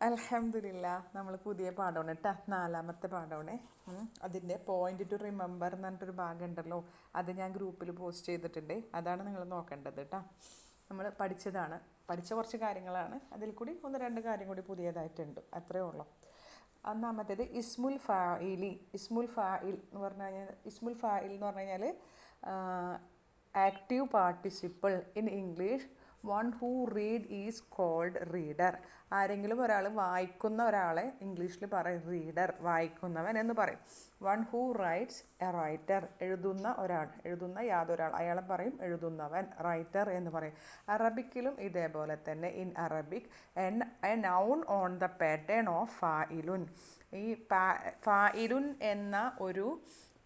അൽഹംദുലില്ലാ നമ്മൾ പുതിയ പാഠമാണ് കേട്ടോ, നാലാമത്തെ പാഠമാണ്. അതിൻ്റെ പോയിന്റ് ടു റിമെമ്പർ എന്ന് പറഞ്ഞിട്ടൊരു ഭാഗം ഉണ്ടല്ലോ, അത് ഞാൻ ഗ്രൂപ്പിൽ പോസ്റ്റ് ചെയ്തിട്ടുണ്ട്. അതാണ് നിങ്ങൾ നോക്കേണ്ടത് കേട്ടോ. നമ്മൾ പഠിച്ച കുറച്ച് കാര്യങ്ങളാണ്, അതിൽ കൂടി ഒന്ന് രണ്ട് കാര്യം കൂടി പുതിയതായിട്ടുണ്ട്, അത്രയേ ഉള്ളൂ. ഒന്നാമത്തേത് ഇസ്മുൽ ഫായിൽ എന്ന് പറഞ്ഞു കഴിഞ്ഞാൽ active participle in English. One who read is called reader. ആരെങ്കിലും ഒരാൾ വായിക്കുന്ന ഒരാളെ ഇംഗ്ലീഷിൽ പറയും റീഡർ, വായിക്കുന്നവൻ എന്ന് പറയും. One who rights A writer, എഴുതുന്ന യാതൊരാൾ, അയാളെ പറയും എഴുതുന്നവൻ, റൈറ്റർ എന്ന് പറയും. അറബിക്കിലും ഇതേപോലെ തന്നെ. In Arabic a noun on the pattern of ഫായിലുൻ. ഈ ഫായിലുൻ എന്ന ഒരു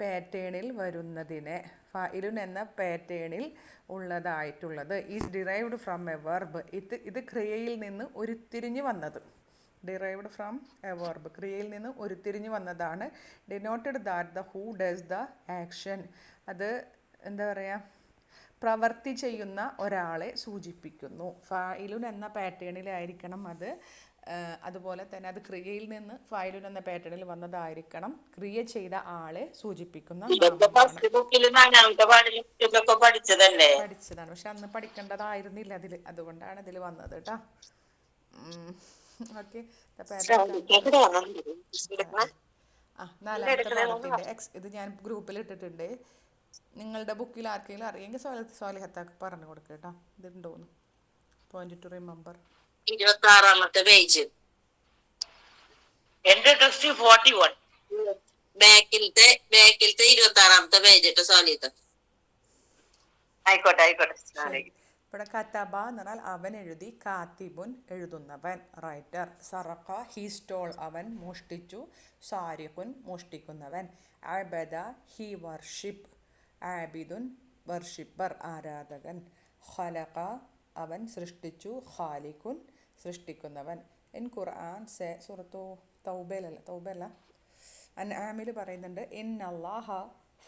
പാറ്റേണിൽ വരുന്നതിനെ, ഫായിലുൻ എന്ന പാറ്റേണിൽ ഉള്ളതായിട്ടുള്ളത് is derived from a verb. ഇത് ക്രിയയിൽ നിന്ന് ഉരുത്തിരിഞ്ഞ് വന്നത്. ഡിറൈവ്ഡ് ഫ്രം എ വെർബ്, ക്രിയയിൽ നിന്ന് ഉരുത്തിരിഞ്ഞ് വന്നതാണ്. Denoted that the who does the action. അത് എന്താ പറയുക, പ്രവൃത്തി ചെയ്യുന്ന ഒരാളെ സൂചിപ്പിക്കുന്നു. ഫായിലുൻ എന്ന പാറ്റേണിലായിരിക്കണം അത്. അതുപോലെ തന്നെ അത് ക്രിയയിൽ നിന്ന് ഫായിലുൻ എന്ന പാറ്റേണിൽ വന്നതായിരിക്കണം. ക്രിയ ചെയ്ത ആളെ സൂചിപ്പിക്കുന്ന പഠിച്ചതാണ്. പക്ഷെ അന്ന് പഠിക്കേണ്ടതായിരുന്നില്ല അതിൽ, അതുകൊണ്ടാണ് ഇതിൽ വന്നത് കേട്ടോ. ഓക്കെ, നാലാമത്തെ പാഠത്തിന്റെ ഇത് ഞാൻ ഗ്രൂപ്പിൽ ഇട്ടിട്ടുണ്ട്. നിങ്ങളുടെ ബുക്കിൽ ആർക്കെങ്കിലും അറിയെങ്കിൽ സ്വാലിഹത്താക്ക് പറഞ്ഞു കൊടുക്കുക കേട്ടോ. ഇതുണ്ടോന്ന് പോയിന്റ് ടു റിമെമ്പർ 26ാമത്തെ പേജ്. എന്റെ ടെക്സ്റ്റ് 41 ബാക്കിലത്തെ 26ാമത്തെ പേജ് കേട്ടോ സ്വാലിഹത്ത. ആയിക്കോട്ടെ. ഇവിടെ കതബ എന്ന് പറഞ്ഞാൽ അവൻ എഴുതി, കാത്തിബുൻ എഴുതുന്നവൻ, റൈറ്റർ. സറഖ ഹി സ്റ്റോൾ, അവൻ മോഷ്ടിച്ചു. സാരിഖുൻ മോഷ്ടിക്കുന്നവൻ. അബദ ഹി വർഷിപ്പ്, ആബിദുൻ വർഷിപ്പർ ആരാധകൻ. ഖലഖ അവൻ സൃഷ്ടിച്ചു. ഖാലിഖുൻ സൃഷ്ടിക്കുന്നവൻ. ഇൻ ഖുർആൻ സൂറത്തു തൗബല്ല അൻആമിൽ പറയുന്നുണ്ട്, ഇന്നല്ലാഹ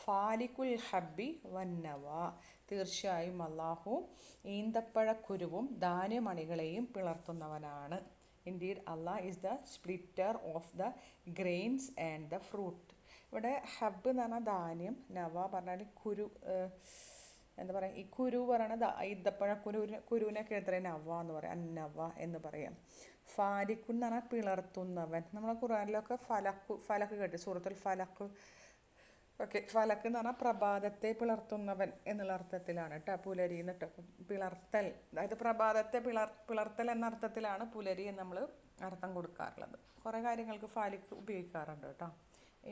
ഫാലിഖുൽ ഹബ്ബി വന്നവ, തീർച്ചയായും അള്ളാഹു ഈന്തപ്പഴക്കുരുവും ധാന്യമണികളെയും പിളർത്തുന്നവനാണ്. Indeed Allah is the splitter of the grains and the fruit. ഇവിടെ ഹബ്ബ് എന്ന് പറഞ്ഞാൽ ധാന്യം, നവ പറഞ്ഞാൽ കുരു. എന്താ പറയുക, ഈ കുരു പറയണത് കുരുവിനൊക്കെ എത്ര നവ എന്ന് പറയാം, അന്നവ എന്ന് പറയാം. ഫാലിഖുൻ എന്ന് പറഞ്ഞാൽ പിളർത്തുന്നവൻ. നമ്മളെ ഖുർആനിലൊക്കെ ഫലക്ക് കേട്ട്, സൂറത്തുൽ ഫലക്ക്. ഓക്കെ, ഫലക്ക് എന്ന് പറഞ്ഞാൽ പ്രഭാതത്തെ പിളർത്തുന്നവൻ എന്നുള്ള അർത്ഥത്തിലാണ് കേട്ടോ. പുലരി എന്നിട്ട് പിളർത്തൽ, അതായത് പ്രഭാതത്തെ പിളർത്തൽ എന്ന അർത്ഥത്തിലാണ് പുലരി എന്ന് നമ്മൾ അർത്ഥം കൊടുക്കാറുള്ളത്. കുറേ കാര്യങ്ങൾക്ക് ഫാലിക്ക് ഉപയോഗിക്കാറുണ്ട് കേട്ടോ.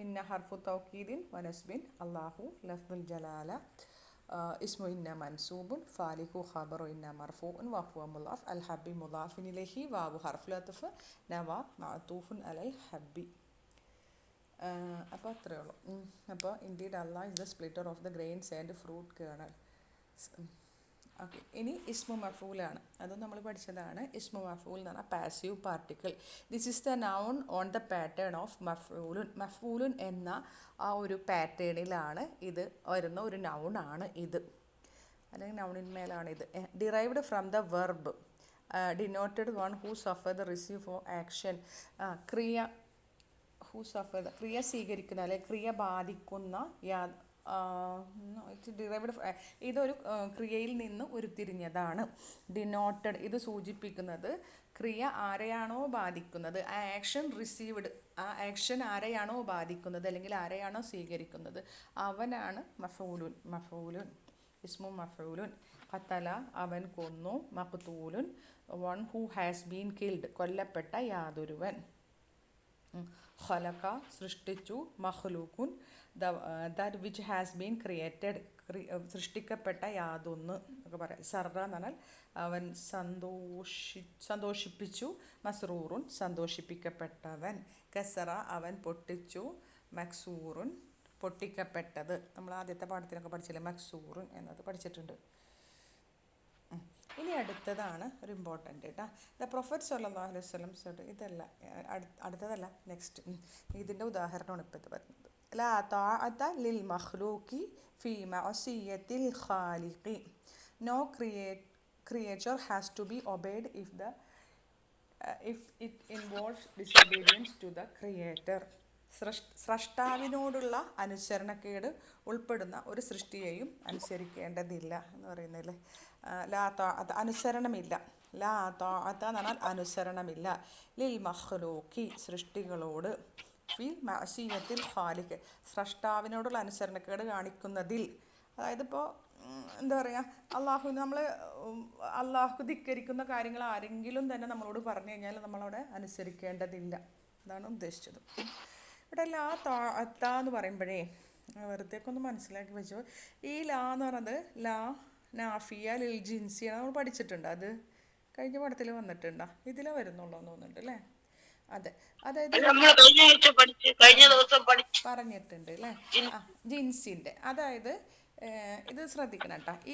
ഇന്ന ഹർഫു തൗക്കീദിൻ വനസ്ബിൻ, അള്ളാഹു ലഫ്ദുൽ ജലാല, ഇസ്മു ഇന്ന മൻസൂബുൻ, ഫാലിഖു ഖബറു ഇന്ന മർഫൂഉൻ വഹുവ മുളാഫ്, അൽ ഹബ്ബി മുളാഫിൻ ഇലൈഹി, വാവു ഹർഫുൽ അത്ഫ്, നവ മഅതൂഫുൻ അലൽ ഹബ്ബി. അപ്പോൾ അത്രയേ ഉള്ളൂ. അപ്പോൾ indeed Allah is the splitter of the grains and fruit colonel. Okay, ഇനി ഇസ്മു മഫൂലാണ്, അതും നമ്മൾ പഠിച്ചതാണ്. ഇസ്മു മഫൂൽ എന്ന് പറഞ്ഞാൽ passive participle. This is the noun on the pattern of മഫൂലുൻ. മഫൂലുൻ എന്ന ആ ഒരു പാറ്റേണിലാണ് ഇത് വരുന്ന ഒരു നൗണാണ് ഇത്, അല്ലെങ്കിൽ നൗണിന്മേലാണ് ഇത്. Derived from the verb, denoted one who suffer the receive for action. ക്രിയ സ്വീകരിക്കുന്ന, അല്ലെങ്കിൽ ക്രിയ ബാധിക്കുന്ന ഇതൊരു ക്രിയയിൽ നിന്ന് ഉരുത്തിരിഞ്ഞതാണ്. ഡിനോട്ടഡ് ഇത് സൂചിപ്പിക്കുന്നത് ക്രിയ ആരെയാണോ ബാധിക്കുന്നത്, ആ ആക്ഷൻ റിസീവ്ഡ്, ആ ആക്ഷൻ ആരെയാണോ ബാധിക്കുന്നത് അല്ലെങ്കിൽ ആരെയാണോ സ്വീകരിക്കുന്നത് അവനാണ് മഫൂലുൻ. ഇസ്മു മഫൂലുൻ. ഖതല അവൻ കൊന്നു. മഖ്തൂലുൻ one who has been killed കൊല്ലപ്പെട്ട യാതൊരുവൻ. ഖലഖ സൃഷ്ടിച്ചു. മഖ്ലൂഖുൻ that which has been created സൃഷ്ടിക്കപ്പെട്ട യാതൊന്ന് ഒക്കെ പറയാം. സർറ എന്ന് പറഞ്ഞാൽ അവൻ സന്തോഷിപ്പിച്ചു. മസ്റൂറുൻ സന്തോഷിപ്പിക്കപ്പെട്ടവൻ. കസറ അവൻ പൊട്ടിച്ചു. മക്സൂറുൻ പൊട്ടിക്കപ്പെട്ടത്. നമ്മൾ ആദ്യത്തെ പാഠത്തിലൊക്കെ പഠിച്ചില്ലേ, മക്സൂറുൻ എന്നത് പഠിച്ചിട്ടുണ്ട്. ഇനി അടുത്തതാണ് ഒരു ഇമ്പോർട്ടൻ്റ് കേട്ടോ. ദ പ്രൊഫറ്റ് സല്ലല്ലാഹു അലൈഹി വസല്ലം സെഡ്, ഇതല്ല അടുത്തതല്ല, നെക്സ്റ്റ് ഇതിൻ്റെ ഉദാഹരണമാണ് ഇപ്പോഴത്തെ പറയുന്നത്. ലാ തഅത ലിൽ മഖ്ലൂഖി ഫീ മഅസിയത്തിൽ ഖാലിഖി. No creature has to be obeyed if the if it involves disobedience to the creator. സ്രഷ്ടാവിനോടുള്ള അനുസരണക്കേട് ഉൾപ്പെടുന്ന ഒരു സൃഷ്ടിയെയും അനുസരിക്കേണ്ടതില്ല എന്ന് പറയുന്നില്ലേ. ലാ താഅത അനുസരണമില്ല. ലാ താഅത എന്ന് പറഞ്ഞാൽ അനുസരണമില്ല. ലിൽ മഖ്ലൂഖി സൃഷ്ടികളോട്. ഫി മഅസിയത്തിൽ ഖാലിഖ് സ്രഷ്ടാവിനോടുള്ള അനുസരണക്കേട് കാണിക്കുന്നതിൽ. അതായത് ഇപ്പോൾ എന്താ പറയുക, അള്ളാഹു ധിക്കരിക്കുന്ന കാര്യങ്ങൾ ആരെങ്കിലും തന്നെ നമ്മളോട് പറഞ്ഞു കഴിഞ്ഞാൽ നമ്മളവിടെ അനുസരിക്കേണ്ടതില്ല. അതാണ് ഉദ്ദേശിച്ചത്. ഇവിടെ ലാ താഅത്ത എന്ന് പറയുമ്പോഴേ വെറുതെയൊക്കെ ഒന്ന് മനസ്സിലാക്കി വെച്ചു. ഈ ലാ എന്ന് പറയുന്നത് ലാ നാഫിയ ലിൽ ജിൻസിയാണ്. നമ്മൾ പഠിച്ചിട്ടുണ്ട്. അത് കഴിഞ്ഞ പടത്തിൽ വന്നിട്ടുണ്ടോ? ഇതിലേ വരുന്നുള്ളൂ എന്ന് തോന്നുന്നുണ്ട് അല്ലേ? അതെ, അതായത് പറഞ്ഞിട്ടുണ്ട് അല്ലേ. ആ, ജിൻസിൻ്റെ അതായത് ഇത് ശ്രദ്ധിക്കണം കേട്ടോ. ഈ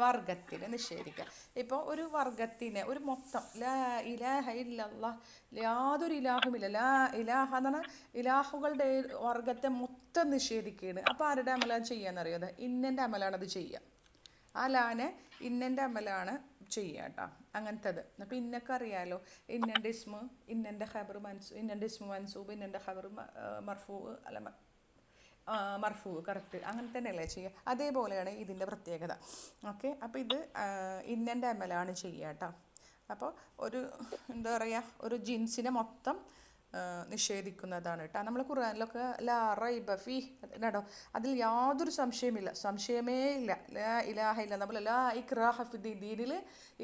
വർഗത്തിന് നിഷേധിക്കുക. ഇപ്പോൾ ഒരു വർഗത്തിനെ ഒരു മൊത്തം ലാ ഇലാഹ ഇല്ലല്ലാഹ് യാതൊരു ഇലാഹുമില്ല, ലാ ഇലാഹ എന്ന് പറഞ്ഞാൽ ഇലാഹുകളുടെ വർഗത്തെ മൊത്തം നിഷേധിക്കുകയാണ്. അപ്പോൾ ആരുടെ അമലാണ് ചെയ്യാന്നറിയാതെ? ഇന്നൻ്റെ അമലാണ് അത് ചെയ്യുക. ആ ലാനെ ഇന്നൻ്റെ അമലാണ് ചെയ്യുക കേട്ടോ. അങ്ങനത്തത്. അപ്പോൾ ഇന്നൊക്കെ അറിയാലോ, ഇന്നൻ്റെ ഇസ്മു, ഇന്നൻ്റെ ഖബർ ഇന്നൻ്റെ ഇസ്മു മൻസൂബ്, ഇന്നൻ്റെ ഖബർ മർഫൂ അല്ല മർഫൂ, കറക്റ്റ് അങ്ങനെ തന്നെയല്ലേ ചെയ്യുക. അതേപോലെയാണ് ഇതിൻ്റെ പ്രത്യേകത. ഓക്കെ, അപ്പോൾ ഇത് ഇന്നൻ്റെ അമലാണ് ചെയ്യുക കേട്ടോ. അപ്പോൾ ഒരു എന്താ പറയുക, ഒരു ജിൻസിനെ മൊത്തം നിഷേധിക്കുന്നതാണ് കേട്ടോ. നമ്മൾ ഖുർആനിലൊക്കെ ലാ റൈബ ഫീ കേട്ടോ, അതിൽ യാതൊരു സംശയമേ ഇല്ല. ലാ ഇലാഹ ഇല്ല. നമ്മൾ ലാ ഇക്റാഹ ഫിദ്ദീൻ, ദീനിൽ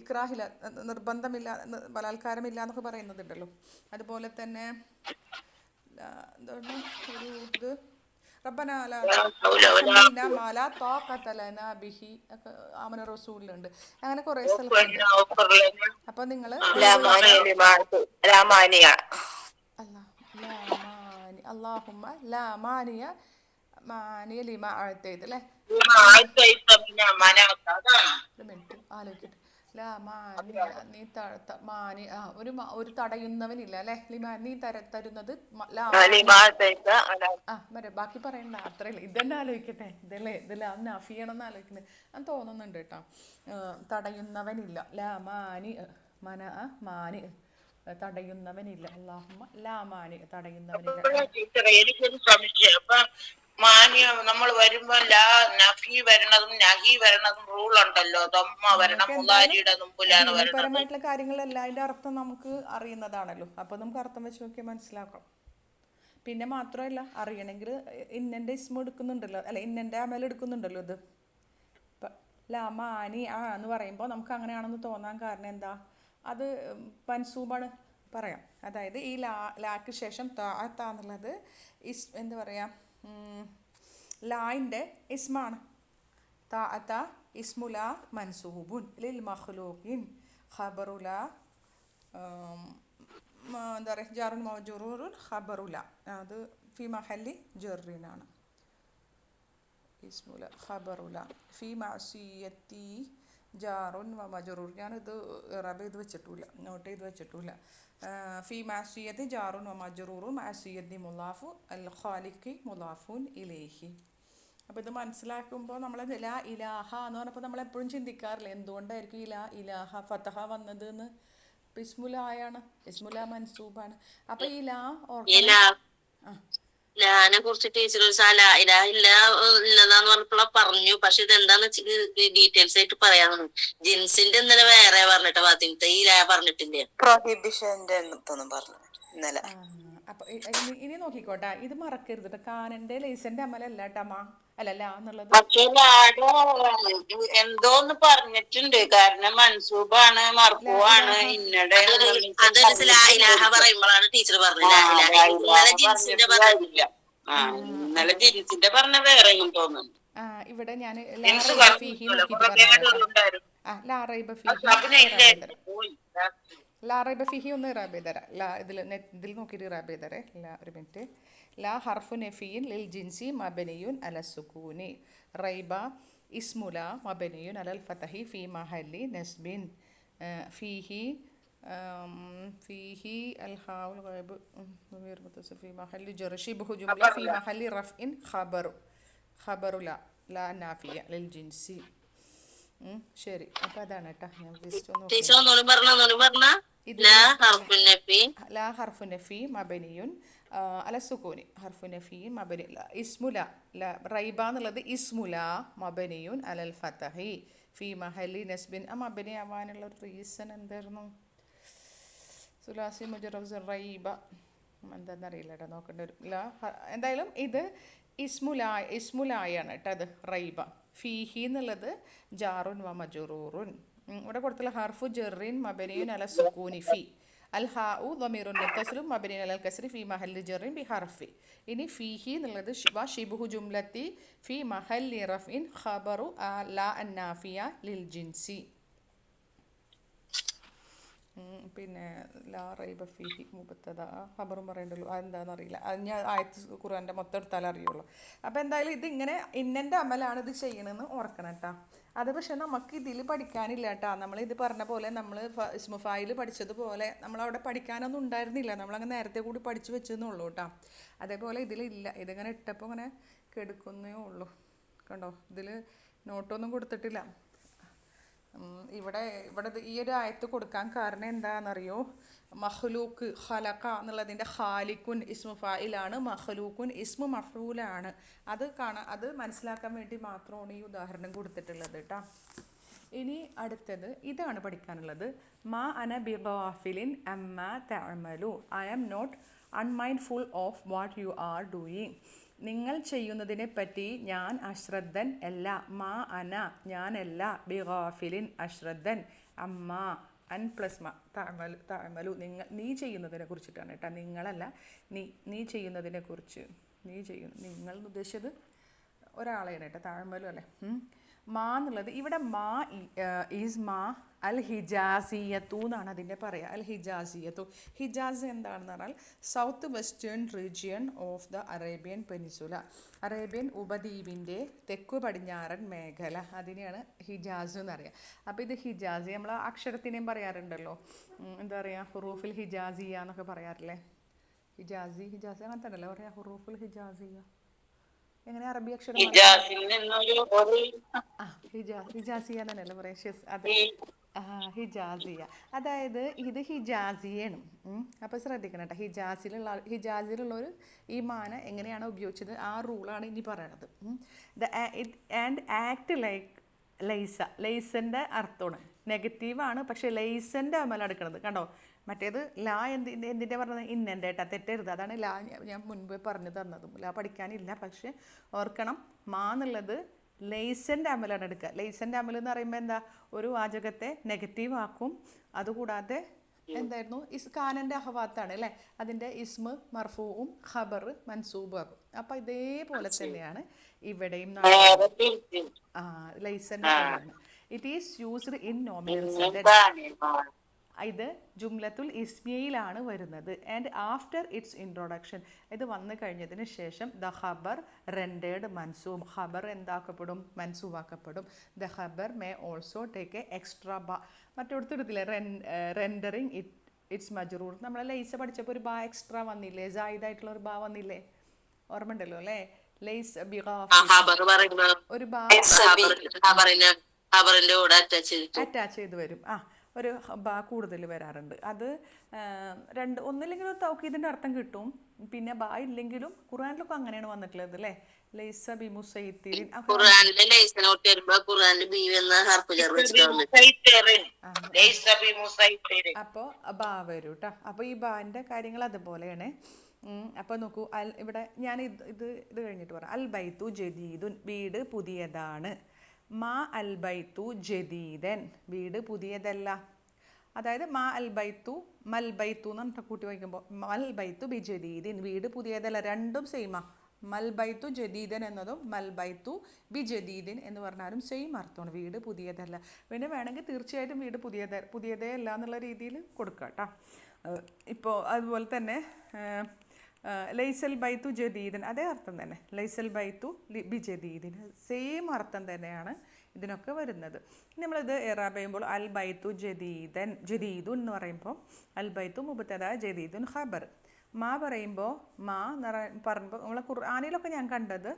ഇക്റാഹില്ല, നിർബന്ധമില്ല, ബലാത്കാരമില്ല എന്നൊക്കെ പറയുന്നതുണ്ടല്ലോ. അതുപോലെ തന്നെ എന്താണ് ഒരു ഇത് റബ്ബനാ ലാ തുഹമ്മിൽനാ മാ ലാ താഖത ലനാ ബിഹി ഒക്കെ ആമന റസൂലിലുണ്ട്. അങ്ങനെ കുറേ സ്ഥലത്തുണ്ട്. അപ്പോൾ നിങ്ങൾ അല്ലാഹുമ്മ ലാ മാനിയ ലിമ അഅതൈത അല്ലേ. ഒരു മിനിറ്റ് ആലോചിക്കട്ടെ. ലാ മാനിയ നീ മാനി ഒരു തടയുന്നവനില്ല അല്ലേ. ലിമാ നീ തരുന്നത് മറ്റേ ബാക്കി പറയണ്ട, അത്രയല്ലേ. ഇതന്നെ ആലോചിക്കട്ടെ. ഇതല്ലേ അന്ന് അഫിയണമെന്ന് ആലോചിക്കുന്നത് ഞാൻ തോന്നുന്നുണ്ട് കേട്ടോ. തടയുന്നവനില്ല. ലാ മാനി മാനി തടയുന്നവനില്ല. അല്ലാഹുമ്മ ലാ മാനി തടയുന്നവനില്ല. എനിക്കൊരു സംശയം. അപ്പൊ മാന്യ നമ്മൾ വരുമ്പോ ലാ നഫി വരണതും നഹി വരണതും റൂൾ ഉണ്ടല്ലോ. പരമായിട്ടുള്ള കാര്യങ്ങളെല്ലാം അതിന്റെ അർത്ഥം നമുക്ക് അറിയുന്നതാണല്ലോ. അപ്പൊ നമുക്ക് അർത്ഥം വെച്ച് നോക്കിയാൽ മനസ്സിലാക്കാം. പിന്നെ മാത്രമല്ല, അറിയണമെങ്കിൽ ഇന്നന്റെ ഇസ്മ എടുക്കുന്നുണ്ടല്ലോ, അല്ല ഇന്നന്റെ അമൽ എടുക്കുന്നുണ്ടല്ലോ. ഇത് ലാ മാനി എന്ന് പറയുമ്പോൾ നമുക്ക് അങ്ങനെയാണെന്ന് തോന്നാൻ കാരണം എന്താ? അത് മൻസൂബാണ് പറയാം. അതായത് ഈ ലാക്ക് ശേഷം താഅത്ത എന്നുള്ളത് എന്താ പറയുക, ലായിൻ്റെ ഇസ്മാണ്. താഅത്ത ഇസ്മുല മൻസൂബുൻ ലിൽ മഖ്ലൂഖിൻ ഖബറുല എന്താ പറയുക ജാറുൻ മജ്റൂറുൻ ഖബറുല, അത് ഫി മഹല്ലി ജറിനാണ്. ഇസ്മുല ഖബറുല ഫി മഅസിയത്തി ജാറുൻ വ മജ്റൂർ. ഞാനിത് ഇറാബ് ചെയ്ത് വെച്ചിട്ടില്ല, നോട്ട് ചെയ്ത് വെച്ചിട്ടില്ല. ഫി മഅസിയത്തി ജാറുൻ വ മജ്റൂറും മഅസിയത്തി മുലാഫു അൽ ഖാലിഖി മുലാഫുൻ ഇലൈഹി. അപ്പോൾ ഇത് മനസ്സിലാക്കുമ്പോൾ നമ്മൾ ലാ ഇലാഹ എന്ന് പറഞ്ഞപ്പോൾ നമ്മളെപ്പോഴും ചിന്തിക്കാറില്ല എന്തുകൊണ്ടായിരിക്കും ഈ ലാ ഇലാഹ ഫതഹ വന്നത് എന്ന്. ഇസ്മുലായാണ്, ഇസ്മുല മൻസൂബാണ്. അപ്പോൾ ഈ ലാ ലാനെ കുറിച്ച് ടീച്ചർ ഇല്ലെന്ന് പറഞ്ഞപ്പോൾ പറഞ്ഞു. പക്ഷെ ഇതെന്താന്ന് ഡീറ്റെയിൽസ് ആയിട്ട് പറയാമെന്ന്. ജിൻസിന്റെ ഇന്നലെ വേറെ പറഞ്ഞിട്ട് ഫാത്തിമത്തെ ഈ ലാ പറഞ്ഞിട്ടില്ലേ, പ്രൊഹിബിഷന്റെ പറഞ്ഞു ഇന്നലെ. അപ്പൊ ഇനി നോക്കിക്കോട്ടെ, ഇത് മറക്കരുത്. കാനന്റെ ലൈസന്റെ അമലല്ല ടമ അല്ലല്ല എന്നുള്ളത്. പക്ഷേ എന്തോന്ന് പറഞ്ഞിട്ടുണ്ട്. കാരണം മൻസൂബാണ് മർഫൂആണ് ഇന്നടെ പറയുമ്പോഴാണ് ടീച്ചർ പറഞ്ഞത്. ഇന്നലെ ജിൻസിന്റെ പറഞ്ഞ വേറെ തോന്നുന്നു. ഇവിടെ ഞാൻ ലാറൈബ ഫിഹി ഒന്ന് ഇറാബ് ചെയ്തരാം. ഇതിൽ നോക്കിയിട്ട് ഇറാബ് ചെയ്തരേ. ഒരു മിനിറ്റ്. ലാ ഹർഫു നഫിയിൻ ലിൽ ജിൻസി മബനിയുൻ അല സുകൂനി റൈബ ഇസ്മുല മബനിയുൻ അലൽ ഫതഹി ഫി മഹല്ലി നസ്ബിൻ ഫീഹി അൽ ഹാഉൽ ഗൈബ് ഫി മഹല്ലി ജർ ശിബ്ഹു ജുംല ഫി മഹല്ലി റഫ്ഇൻ ഖബറുല ലാ നാഫിയ ലിൽ ജിൻസി. ശരി, അപ്പൊ അതാണ് കേട്ടോ. ഞാൻ ജസ്റ്റ് ഇതിൽ ലാ ഹർഫുൻ നഫി ലാ ഹർഫു നഫി മബനിയുൻ അല സുക്കൂനി ഹർഫു നഫി മബനി ഇസ്മുല റൈബ എന്നുള്ളത് ഇസ്മുല മബനിയുൻ അലൽ ഫതഹി ഫി മഹലി നസ്ബിൻ. ആ മബനി ആവാനുള്ള ഒരു റീസൺ എന്തായിരുന്നു? സുലാസി മുജറബ് റൈബ എന്താണെന്നറിയില്ല കേട്ടോ, നോക്കേണ്ടി വരും. എന്തായാലും ഇത് ഇസ്മുലായാണ് കേട്ടോ. അത് റൈബ. ഫീഹി എന്നുള്ളത് ജാറുൻ വ മജറൂറുൻ. ഇവിടെ കൊടുത്തുള്ള ഹർഫു ജെറിൻ മബനിയുൻ അല സുക്കൂനി ഫി. അൽ ഹാഉ ളമീറുൻ മുത്തസിലും മബനിയുൻ അലൽ കസ്രി ഫി മഹല്ലി ജെറിൻ ബി ഹർഫി. ഇനി ഫീഹി എന്നുള്ളത് വ ഷിബ്ഹു ജുംലത്തി ഫി മഹല്ലി റഫ്ഇൻ ഖബറു ലാ അന്നാഫിയ ലിൽ ജിൻസി. പിന്നെ ലാ റൈബ ഫീഹി മുബത്തദ ഖബറും പറയണ്ടല്ലോ, അതെന്താണെന്ന് അറിയില്ല. അത് ഞാൻ ആയത്ത് ഖുർആൻ്റെ മൊത്തം എടുത്താലേ അറിയുള്ളൂ. അപ്പോൾ എന്തായാലും ഇതിങ്ങനെ ഇന്നൻ്റെ അമലാണ് ഇത് ചെയ്യണമെന്ന് ഓർക്കണം കേട്ടോ. അത് പക്ഷെ നമുക്ക് ഇതിൽ പഠിക്കാനില്ല കേട്ടോ. നമ്മളിത് പറഞ്ഞ പോലെ നമ്മൾ ഇസ്മുഫായിൽ പഠിച്ചതുപോലെ നമ്മളവിടെ പഠിക്കാനൊന്നും ഉണ്ടായിരുന്നില്ല. നമ്മളങ്ങനെ നേരത്തെ കൂടി പഠിച്ചു വെച്ചെന്നുള്ളൂ കേട്ടോ. അതേപോലെ ഇതിലില്ല. ഇതിങ്ങനെ ഇട്ടപ്പോൾ ഇങ്ങനെ കെടുക്കുന്നേ ഉള്ളൂ. കണ്ടോ, ഇതിൽ നോട്ടൊന്നും കൊടുത്തിട്ടില്ല. ഇവിടെ ഈ ഒരു ആയത്ത് കൊടുക്കാൻ കാരണം എന്താണെന്നറിയോ? മഹ്ലൂക്ക് ഖലഖ എന്നുള്ളതിൻ്റെ ഖാലിഖുൻ ഇസ്മു ഫായിലാണ്, മഹ്ലൂക്കുൻ ഇസ്മു മഫ്ഊലാണ്. അത് മനസ്സിലാക്കാൻ വേണ്ടി മാത്രമാണ് ഈ ഉദാഹരണം കൊടുത്തിട്ടുള്ളത് കേട്ടോ. ഇനി അടുത്തത് ഇതാണ് പഠിക്കാനുള്ളത്. മാ അന ബിഗാഫിലിൻ അമ്മ തഅമലു. I am not unmindful of what you are doing. നിങ്ങൾ ചെയ്യുന്നതിനെ പറ്റി ഞാൻ അശ്രദ്ധൻ അല്ല. മാ അന ഞാനല്ല, ബിഗാഫിലിൻ അശ്രദ്ധൻ, അമ്മ അൻ പ്ലസ് മ തഅമലു നീ ചെയ്യുന്നതിനെ കുറിച്ചിട്ടാണ് കേട്ടോ. നിങ്ങളല്ല, നീ ചെയ്യുന്നതിനെ കുറിച്ച്. നിങ്ങൾ ഉദ്ദേശിച്ചത് ഒരാളെയാണ് കേട്ടോ. തഅമലു അല്ലേ. മാ എന്നുള്ളത് ഇവിടെ മാ ഈസ് മാ അൽ ഹിജാസിയത്തു എന്നാണ് അതിൻ്റെ പറയുക. അൽ ഹിജാസിയത്തു. ഹിജാസ് എന്താണെന്ന് പറഞ്ഞാൽ south western region of the Arabian peninsula. Arabian ഉപദ്വീപിൻ്റെ തെക്കു പടിഞ്ഞാറൻ മേഖല, അതിനെയാണ് ഹിജാസ് എന്ന് പറയുക. അപ്പോൾ ഇത് ഹിജാസി നമ്മൾ അക്ഷരത്തിനെയും പറയാറുണ്ടല്ലോ. എന്താ പറയുക, ഹുറൂഫുൽ ഹിജാസിയ എന്നൊക്കെ പറയാറില്ലേ. ഹിജാസി അങ്ങനെ തന്നെയല്ലേ പറയാം, ഹുറൂഫുൽ ഹിജാസിയ. എങ്ങനെ അറബി അക്ഷരം ഹിജാസിയ തന്നെയല്ലേ പറയാം. അതെ, ഹിജാസിയ. അതായത് ഇത് ഹിജാസിയാണ്. അപ്പോൾ ശ്രദ്ധിക്കണം കേട്ടോ. ഹിജാസിലുള്ളൊരു ഈ മാന എങ്ങനെയാണ് ഉപയോഗിച്ചത്, ആ റൂളാണ് ഇനി പറയണത്. ആൻഡ് ആക്ട് ലൈക്ക് ലൈസൻ്റെ അർത്ഥമാണ് നെഗറ്റീവാണ്. പക്ഷേ ലൈസൻ്റെ അമല എടുക്കണത് കണ്ടോ. മറ്റേത് ലാ എന്തിൻ്റെ പറഞ്ഞത്, ഇന്നെൻ്റെ ഏട്ടാ, തെറ്റരുത്. അതാണ് ലാ ഞാൻ മുൻപ് പറഞ്ഞു തന്നതും. ലാ പഠിക്കാനില്ല, പക്ഷെ ഓർക്കണം മാ എന്നുള്ളത് ലൈസൻ്റെ അമലാണ് എടുക്കുക. ലൈസൻ്റെ അമൽ എന്ന് പറയുമ്പോൾ എന്താ, ഒരു വാചകത്തെ നെഗറ്റീവ് ആക്കും. അതുകൂടാതെ എന്തായിരുന്നു, കാനൻ്റെ അഹവാത്താണ് അല്ലേ, അതിൻ്റെ ഇസ്മ് മർഫൂവും ഖബർ മൻസൂബും ആകും. അപ്പം ഇതേപോലെ തന്നെയാണ് ഇവിടെയും ലൈസൻ്റെ അമലാണ്. It is used in nominal sentence. ഇത് ജുംലത്തുൽ ഇസ്മിയയിലാണ് വരുന്നത്. ആൻഡ് ആഫ്റ്റർ ഇറ്റ്സ് ഇൻട്രൊഡക്ഷൻ, ഇത് വന്നു കഴിഞ്ഞതിന് ശേഷം ദ ഖബർ റെൻഡേഡ് മൻസൂബ്. ഖബർ എന്താക്കപ്പെടും, മൻസൂബാക്കപ്പെടും. ദ ഖബർ may also take A extra ബാ. മറ്റൊടുത്തിടത്തില്ലേ റെൻഡറിങ് ഇറ്റ്സ് മജ്റൂർ. നമ്മൾ ലൈസ പഠിച്ചപ്പോൾ ഒരു ബാ എക്സ്ട്രാ വന്നില്ലേ, ജായിദായിട്ടുള്ള ഒരു ബാ വന്നില്ലേ, ഓർമ്മ ഉണ്ടല്ലോ അല്ലേ. ലൈസ് ഒരു ബാ അറ്റാച്ച് ചെയ്ത് വരും. ഒരു ബാ കൂടുതൽ വരാറുണ്ട്. അത് ഒന്നില്ലെങ്കിലും ഒരു തൗക്കീദിൻ്റെ അർത്ഥം കിട്ടും. പിന്നെ ബാ ഇല്ലെങ്കിലും ഖുർആനിലൊക്കെ അങ്ങനെയാണ് വന്നിട്ടുള്ളത് അല്ലേ. ലൈസ ബിമുസൈത്തിരിൻ. അപ്പോൾ ബാ വരും കേട്ടോ. അപ്പോൾ ഈ ബാൻ്റെ കാര്യങ്ങൾ അതുപോലെയാണ്. അപ്പോൾ നോക്കൂ, ഇവിടെ ഞാൻ ഇത് കഴിഞ്ഞിട്ട് പറയാം. അൽ ബൈത്തു ജദീദുൻ, വീട് പുതിയതാണ്. മാ അൽ ബൈത്തു ജദീദൻ, വീട് പുതിയതല്ല. അതായത് മാ അൽ ബൈത്തു മൽ ബൈത്തു എന്ന് കൂട്ടി വയ്ക്കുമ്പോൾ മൽ ബൈത്തു ബി ജദീദിൻ, വീട് പുതിയതല്ല. രണ്ടും സെയിമാ. മൽ ബൈത്തു ജദീദൻ എന്നതും മൽ ബൈത്തു ബി ജദീദിൻ എന്ന് പറഞ്ഞാലും സെയിം അർത്ഥമാണ്, വീട് പുതിയതല്ല. പിന്നെ വേണമെങ്കിൽ തീർച്ചയായിട്ടും വീട് പുതിയതേ അല്ല എന്നുള്ള രീതിയിൽ കൊടുക്കുക കേട്ടോ. ഇപ്പോൾ അതുപോലെ തന്നെ ലൈസൽ ബൈത്തു ജദീദൻ, അതേ അർത്ഥം തന്നെ. ലൈസൽ ബൈത്തു ബി ജദീദിൻ, സെയിം അർത്ഥം തന്നെയാണ് ഇതിനൊക്കെ വരുന്നത്. നമ്മളിത് ഇറാബ് ചെയ്യുമ്പോൾ അൽ ബൈത്തു ജദീദുൻ എന്ന് പറയുമ്പോൾ അൽ ബൈത്തു മുബത്തദ ജദീദുൻ ഖബർ. മാ പറയുമ്പോൾ പറയുമ്പോൾ നമ്മളെ ഖുർആനിലൊക്കെ ഞാൻ കണ്ടത്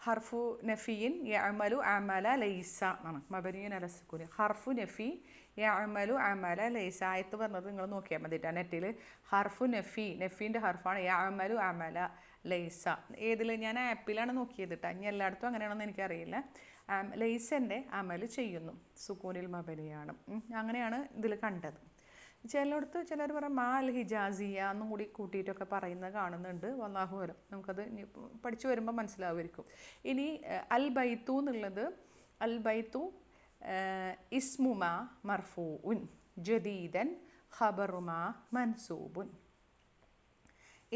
ഹർഫു നഫിയിൻ യഅമലു അമല ലൈസ എന്നാണ് മബനിയുൻ അല സുക്കൂനി. ഹർഫു നഫി യഅമലു അമല ലൈസ. ആയത്ത് പറഞ്ഞത് നിങ്ങൾ നോക്കിയാൽ മതി കേട്ടോ നെറ്റിൽ. ഹർഫു നഫീൻ്റെ ഹർഫാണ് യഅമലു അമല ലൈസ. ഏതിൽ ഞാൻ ആപ്പിലാണ് നോക്കിയത് കേട്ടോ, ഇനി എല്ലായിടത്തും അങ്ങനെയാണെന്ന് എനിക്കറിയില്ല. ലൈസൻ്റെ അമൽ ചെയ്യുന്നു, സുക്കൂനിൽ മബനിയാണ്. അങ്ങനെയാണ് ഇതിൽ കണ്ടത്. ചിലയിടത്ത് ചിലർ പറയും മാ അൽ ഹിജാസിയ എന്നും കൂടി കൂട്ടിയിട്ടൊക്കെ പറയുന്നത് കാണുന്നുണ്ട്. വല്ലാഹു അലം, നമുക്കത് പഠിച്ചു വരുമ്പോൾ മനസ്സിലാവുമായിരിക്കും. ഇനി അൽ ബൈത്തു എന്നുള്ളത് അൽ ബൈത്തു ഇസ്മുമാ മർഫൂഉൻ ജദീദൻ ഖബറുമാ മൻസൂബുൻ.